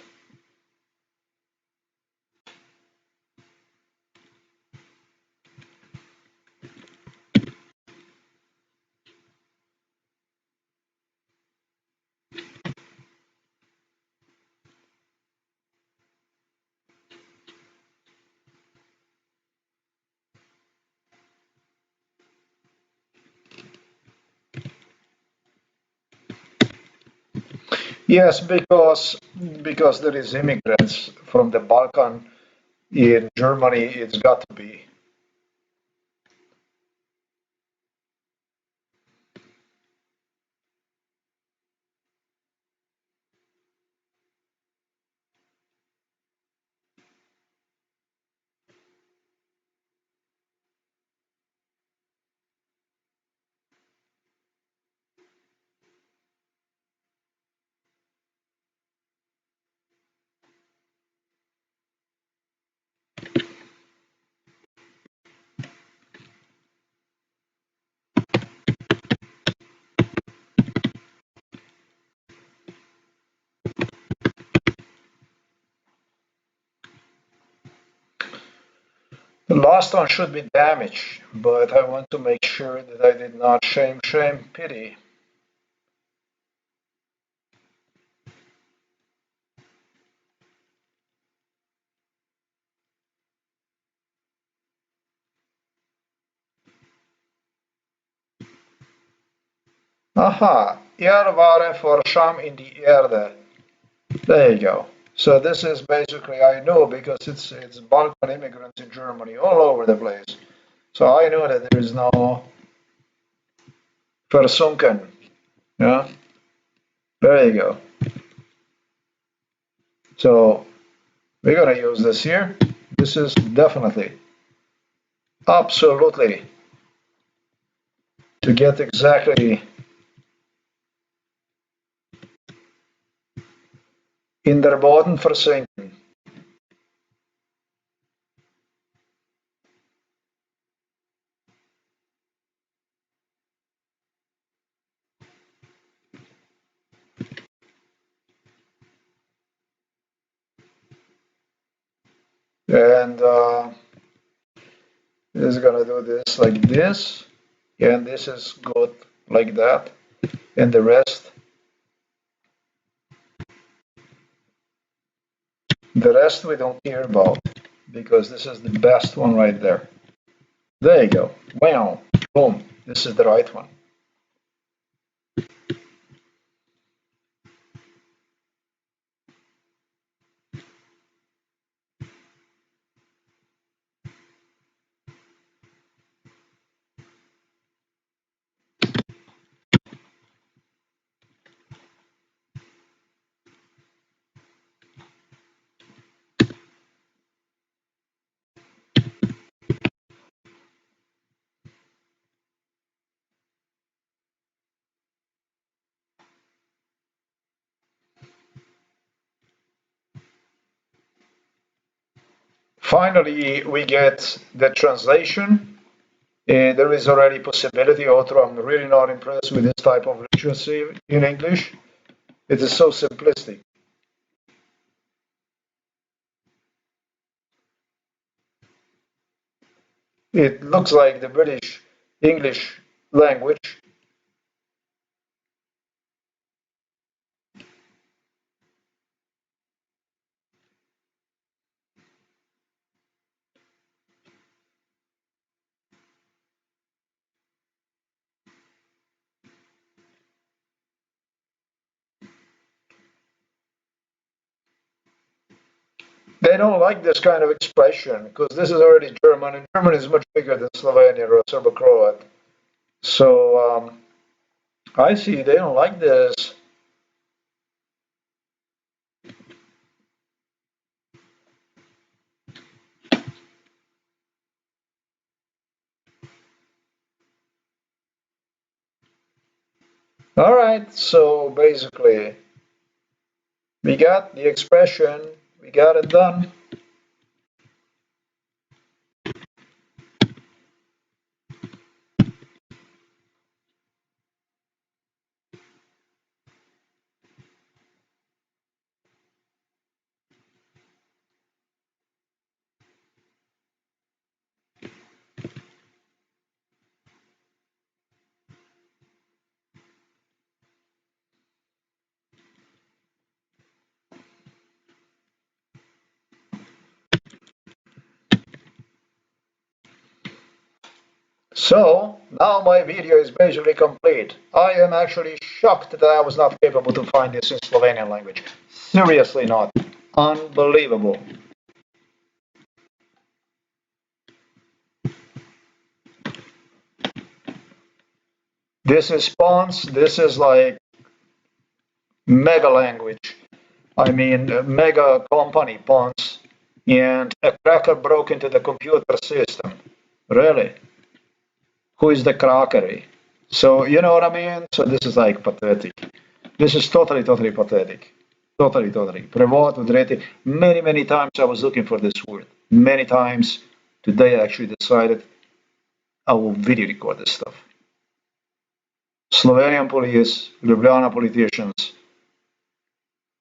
Yes, because there is immigrants from the Balkan in Germany. It's got to be. The last one should be damage, but I want to make sure that I did not shame, shame, pity. Aha, Erde, wäre, Scham in die Erde. There you go. So this is basically, I know because it's Balkan immigrants in Germany all over the place. So I know that there is no versunken. Yeah, there you go. So we're gonna use this here. This is definitely, absolutely, to get exactly in der Boden versinken. And this is gonna do this like this, and this is good like that, and the rest we don't care about because this is the best one right there. There you go. Wow, boom. This is the right one. Finally, we get the translation. There is already possibility, although I'm really not impressed with this type of literacy in English. It is so simplistic. It looks like the British English language. They don't like this kind of expression because this is already German, and German is much bigger than Slovenian or Serbo-Croat. So I see they don't like this. All right, so basically, we got the expression, we got it done. So now my video is basically complete. I am actually shocked that I was not capable to find this in Slovenian language. Seriously not. Unbelievable. This is Pons. This is like mega language. I mean, mega company, Pons. And a cracker broke into the computer system. Really? Who is the crackery? So, you know what I mean? So this is like pathetic. This is totally, totally pathetic. Totally, totally. Prevod, udreti. Many, many times I was looking for this word. Many times. Today I actually decided I will video record this stuff. Slovenian police, Ljubljana politicians,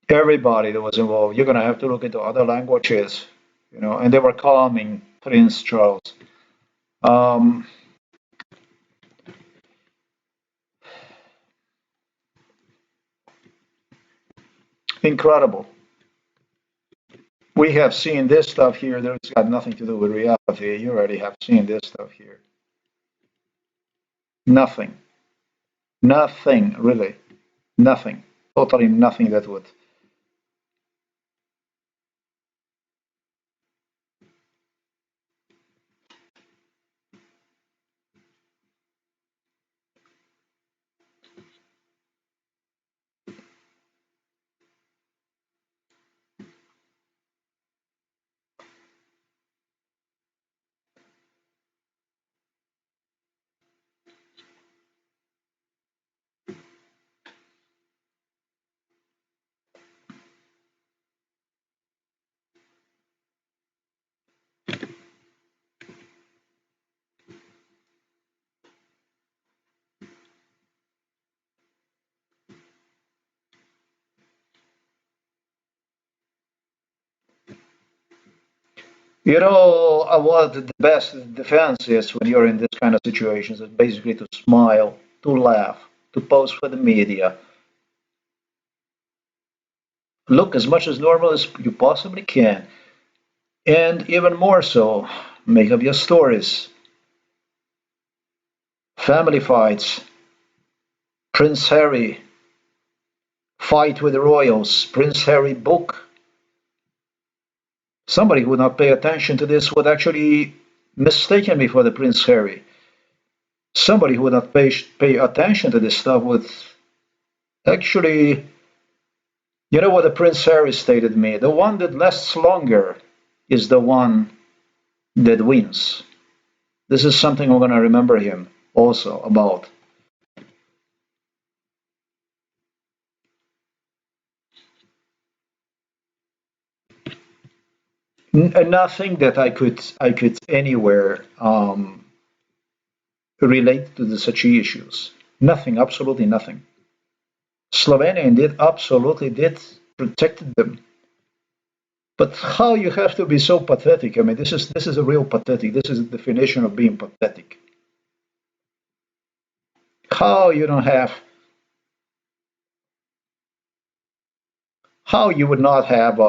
everybody that was involved. You're gonna have to look into other languages, you know. And they were calming Prince Charles. Um, Incredible. We have seen this stuff here. That's got nothing to do with reality. You already have seen this stuff here. Nothing. Nothing, really. Nothing. Totally nothing that would. You know what the best defense is when you're in this kind of situations is basically to smile, to laugh, to pose for the media. Look as much as normal as you possibly can. And even more so, make up your stories. Family fights, Prince Harry, fight with the royals, Prince Harry book. Somebody who would not pay attention to this would actually mistaken me for the Prince Harry. Somebody who would not pay attention to this stuff would actually, you know what the Prince Harry stated to me? The one that lasts longer is the one that wins. This is something I'm going to remember him also about. Nothing that I could anywhere relate to the such issues. Nothing, absolutely nothing. Slovenia indeed absolutely did protected them. But how you have to be so pathetic? I mean, this is a real pathetic. This is the definition of being pathetic. How you don't have, how you would not have.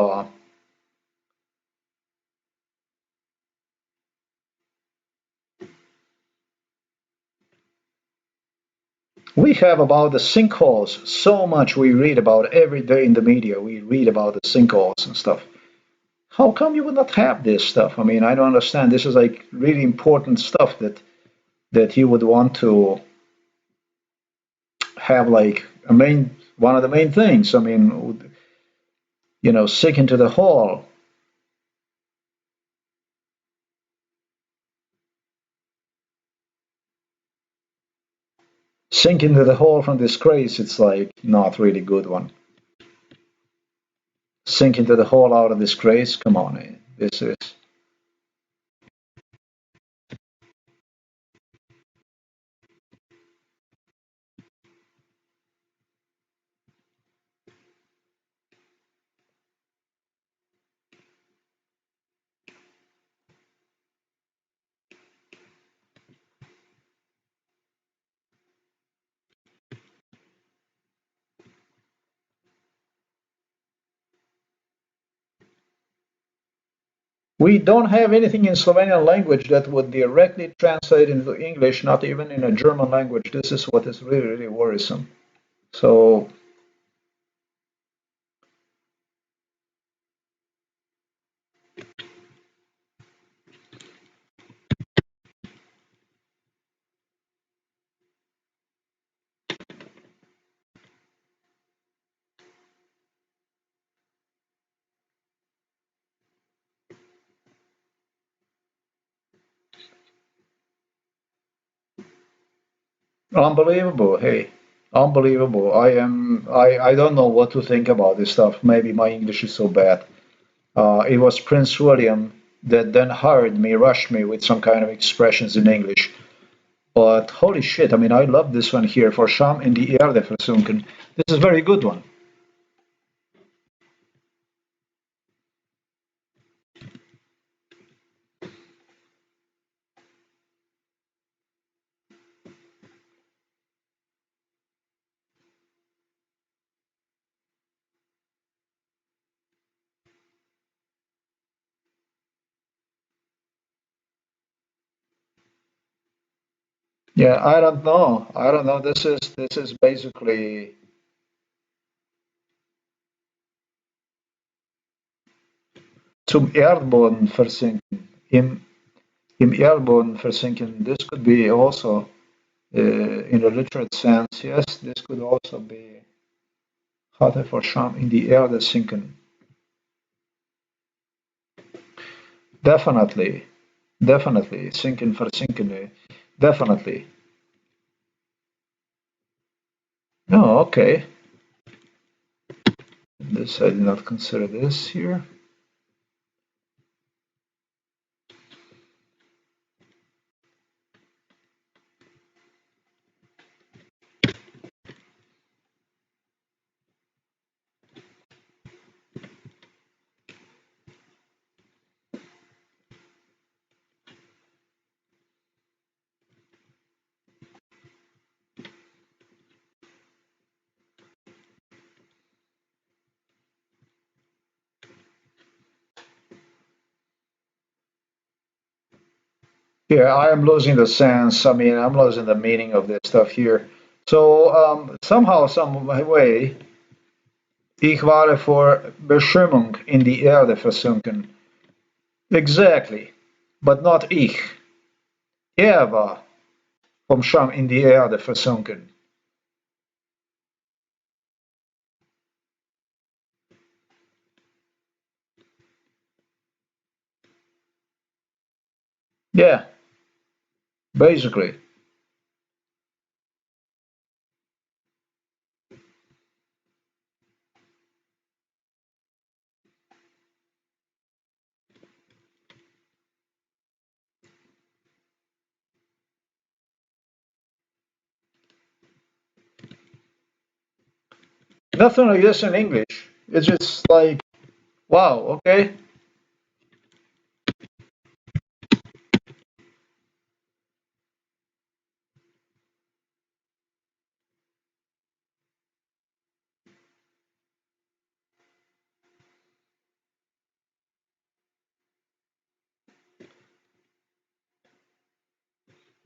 We have about the sinkholes so much we read about every day in the media. We read about the sinkholes and stuff. How come you would not have this stuff? I mean, I don't understand. This is like really important stuff that you would want to have like a main one of the main things. I mean, you know, sink into the hole. Sink into the hole from disgrace. It's like not really good one. Sink into the hole out of disgrace. Come on, this is. We don't have anything in Slovenian language that would directly translate into English, not even in a German language. This is what is really, really worrisome. So, unbelievable. Hey, unbelievable. I don't know what to think about this stuff. Maybe my English is so bad. It was Prince William that then hired me, rushed me with some kind of expressions in English. But holy shit, I mean, I love this one here for Scham in die Erde versunken. This is a very good one. Yeah, I don't know. I don't know. This is basically zum Erdboden versinken. Im Erdboden versinken. This could be also in a literal sense. Yes, this could also be Hatte for Scham in die Erde sinken. Definitely, definitely sinken versinken. Definitely. No, okay. This I did not consider this here. Yeah, I am losing the sense. I mean, I'm losing the meaning of this stuff here. So somehow, some way, ich wäre vor Beschämung in die Erde versunken. Exactly, but not ich. Er war vom Scham in die Erde versunken. Yeah, basically. Nothing like this in English. It's just like, wow, okay.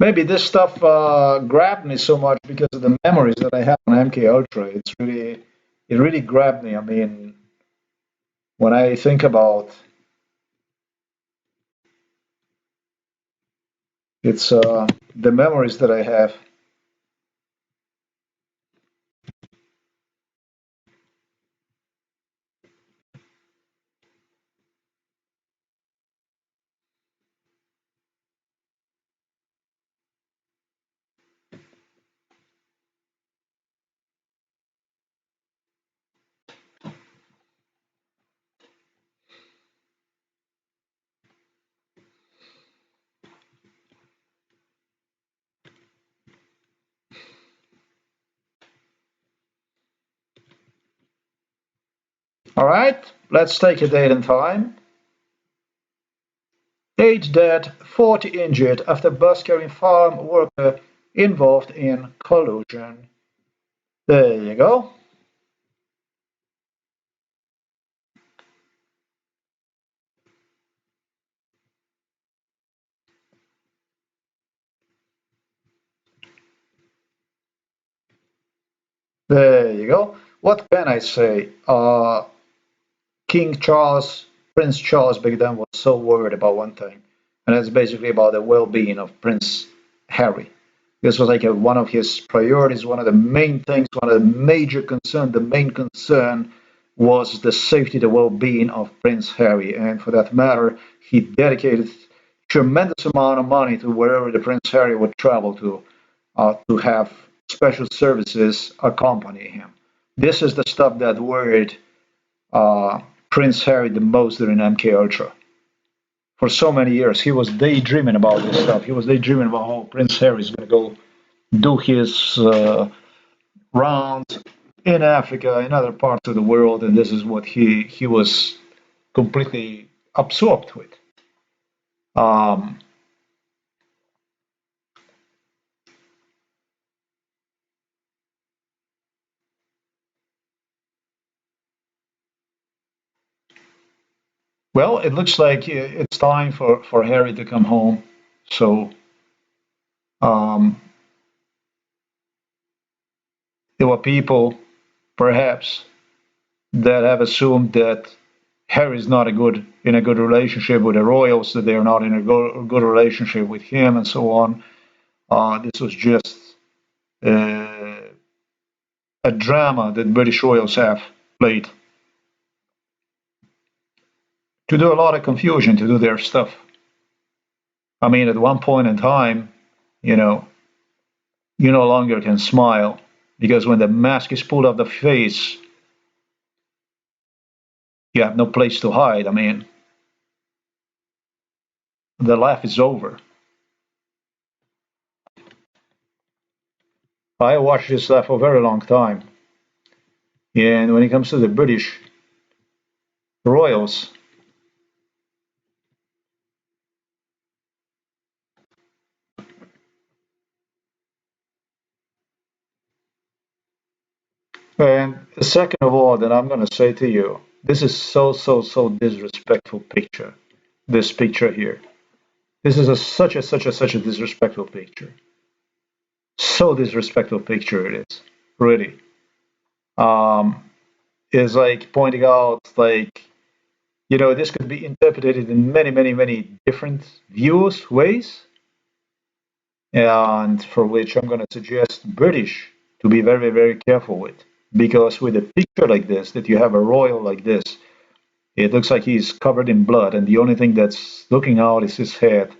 Maybe this stuff grabbed me so much because of the memories that I have on MK Ultra. It really grabbed me. I mean, when I think about it's the memories that I have. All right, let's take a date and time. 8 dead, 40 injured after bus carrying farm worker involved in collusion. There you go. There you go. What can I say? King Charles, Prince Charles back then was so worried about one thing, and that's basically about the well-being of Prince Harry. This was like one of his priorities, one of the main things, one of the major concern. The main concern was the safety, the well-being of Prince Harry, and for that matter, he dedicated tremendous amount of money to wherever the Prince Harry would travel to have special services accompany him. This is the stuff that worried uh, Prince Harry the most during MK Ultra. For so many years, he was daydreaming about this stuff. He was daydreaming about how Prince Harry is going to go do his rounds in Africa, in other parts of the world, and this is what he was completely absorbed with. Um, well, it looks like it's time for Harry to come home. So um, there were people, perhaps, that have assumed that Harry is not a good in a good relationship with the royals, that they are not in a good relationship with him, and so on. This was just uh, a drama that British royals have played to do a lot of confusion, to do their stuff. I mean, at one point in time, you know, you no longer can smile because when the mask is pulled off the face, you have no place to hide. I mean, the laugh is over. I watched this laugh for a very long time. And when it comes to the British royals, and second of all, that I'm going to say to you, this is so disrespectful picture. This picture here. This is such a disrespectful picture. So disrespectful picture it is. Really. Um, is like pointing out like this could be interpreted in many different views ways, and for which I'm going to suggest British to be very careful with, because with a picture like this, that you have a royal like this, it looks like he's covered in blood, and the only thing that's looking out is his head.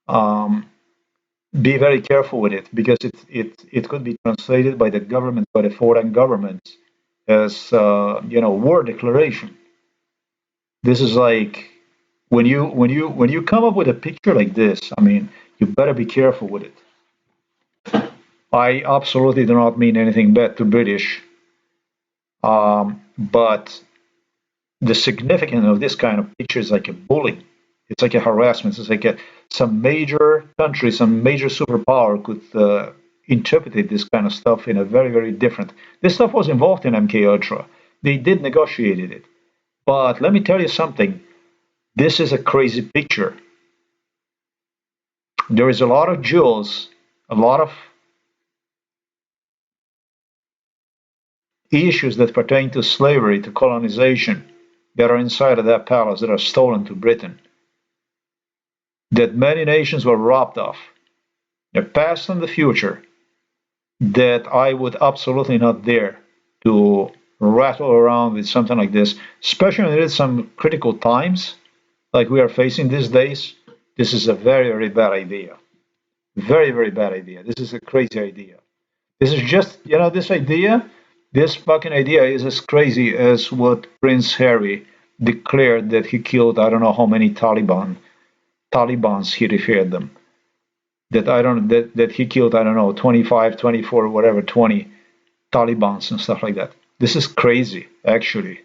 Um, be very careful with it, because it could be translated by the government, by the foreign governments, as war declaration. This is like when you come up with a picture like this. I mean, you better be careful with it. I absolutely do not mean anything bad to British, but the significance of this kind of picture is like a bullying. It's like a harassment. It's like some major country, some major superpower could interpret this kind of stuff in a very different. This stuff was involved in MK Ultra. They did negotiate it, but let me tell you something. This is a crazy picture. There is a lot of jewels, a lot of issues that pertain to slavery, to colonization, that are inside of that palace that are stolen to Britain, that many nations were robbed of, the past and the future, that I would absolutely not dare to rattle around with something like this, especially when it is some critical times like we are facing these days. This is a very bad idea. Very bad idea. This is a crazy idea. This is just, this idea, this fucking idea is as crazy as what Prince Harry declared that he killed, I don't know how many Talibans he referred them. That he killed, I don't know, 25, 24, whatever, 20 Talibans and stuff like that. This is crazy, actually.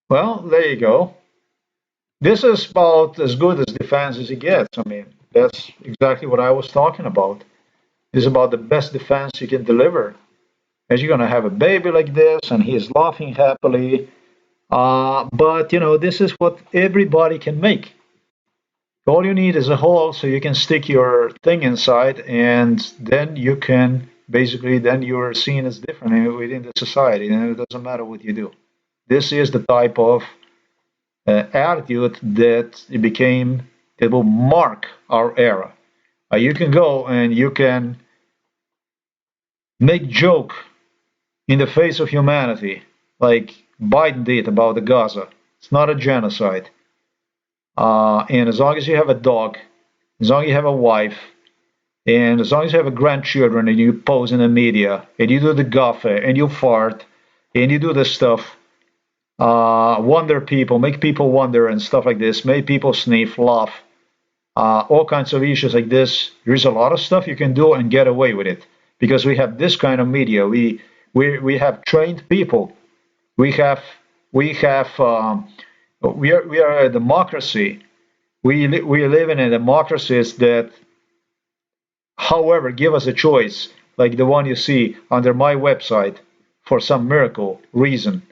Well, there you go. This is about as good as defense as it gets. I mean, That's exactly what I was talking about. It's about the best defense you can deliver. As you're gonna have a baby like this, and he is laughing happily. But this is what everybody can make. All you need is a hole so you can stick your thing inside, and then you can basically then you're seen as different within the society, and it doesn't matter what you do. This is the type of attitude that will mark our era. You can go and you can make joke in the face of humanity, like Biden did about the Gaza. It's not a genocide. And as long as you have a dog, as long as you have a wife, and as long as you have a grandchildren and you pose in the media and you do the guffaw and you fart and you do this stuff, wonder people, make people wonder and stuff like this, make people sniff, laugh, all kinds of issues like this. There's a lot of stuff you can do and get away with it because we have this kind of media. We have trained people. We have we have we are a democracy. We live in a democracy that, however, give us a choice like the one you see under my website for some miracle reason.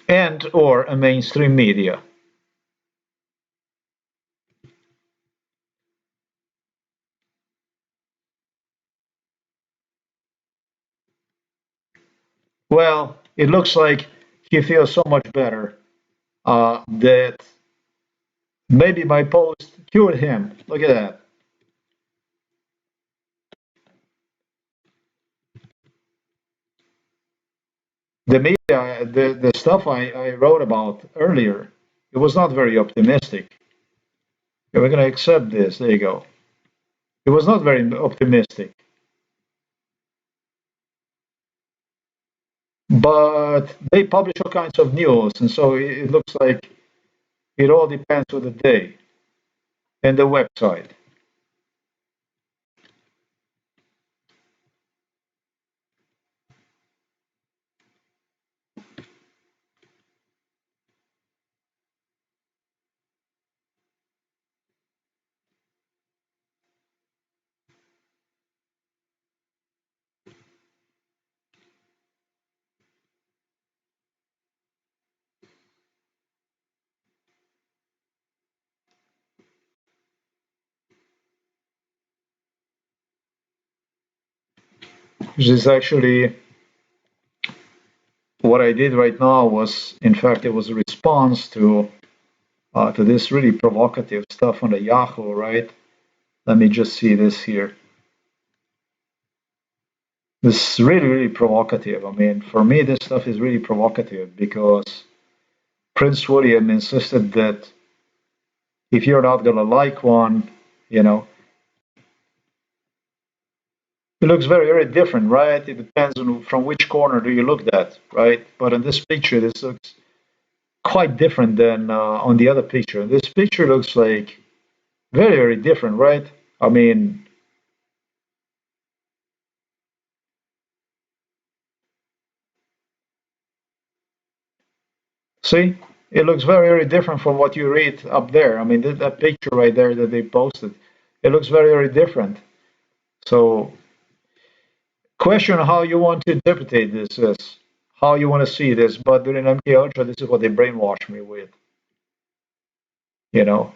And or a mainstream media. Well, it looks like he feels so much better that maybe my post cured him. Look at that. The media, the stuff I wrote about earlier, it was not very optimistic. Okay, we're going to accept this. There you go. It was not very optimistic. But they publish all kinds of news, and so it looks like it all depends on the day and the website. Which is actually what I did right now was, in fact, it was a response to this really provocative stuff on the Yahoo, right? Let me just see this here. This is really, really provocative. I mean, for me, this stuff is really provocative because Prince William insisted that if you're not gonna like one, you know, it looks very, very different, right? It depends on from which corner do you look at, right? But in this picture, this looks quite different than on the other picture. This picture looks like very, very different, right? I mean, see, it looks very, very different from what you read up there. I mean, that picture right there that they posted, it looks very, very different. So, question how you want to interpret this is how you want to see this. But during MK Ultra, this is what they brainwashed me with, you know.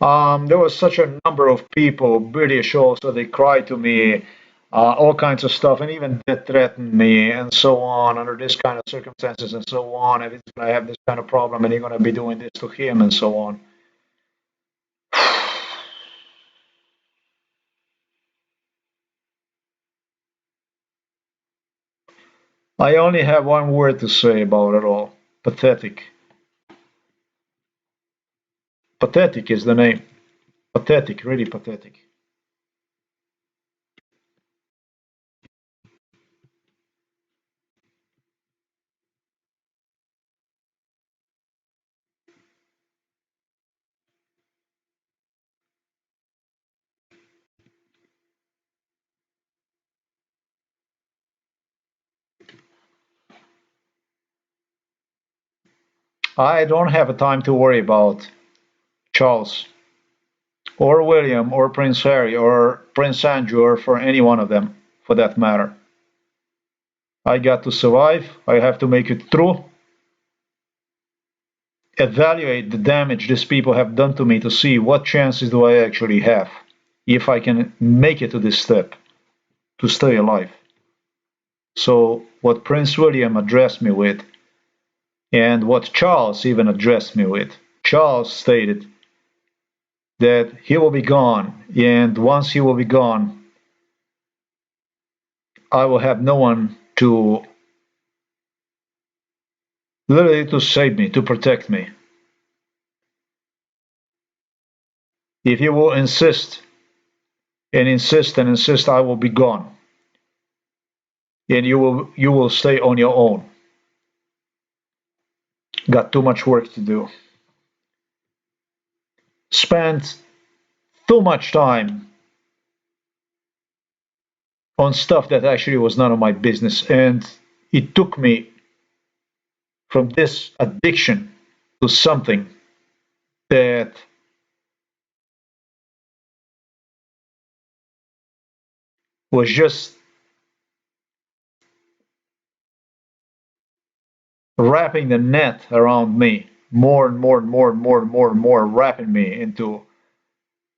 There was such a number of people, British also, they cried to me, all kinds of stuff, and even they threatened me and so on under this kind of circumstances and so on. If it's going to have this kind of problem and you're going to be doing this to him and so on. I only have one word to say about it all. Pathetic. Pathetic is the name. Pathetic, really pathetic. I don't have a time to worry about Charles or William or Prince Harry or Prince Andrew or for any one of them for that matter. I got to survive. I have to make it through. Evaluate the damage these people have done to me to see what chances do I actually have if I can make it to this step to stay alive. So, what Prince William addressed me with, and what Charles even addressed me with, Charles stated that he will be gone, and once he will be gone, I will have no one to literally to save me, to protect me. If you will insist and insist and insist, I will be gone, and you will stay on your own. Got too much work to do. Spent too much time on stuff that actually was none of my business, and it took me from this addiction to something that was just wrapping the net around me more and more and more and more and more and more, wrapping me into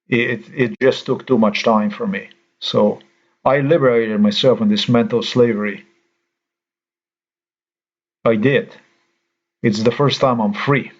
it. It just took too much time for me. So I liberated myself from this mental slavery. I did. It's the first time I'm free.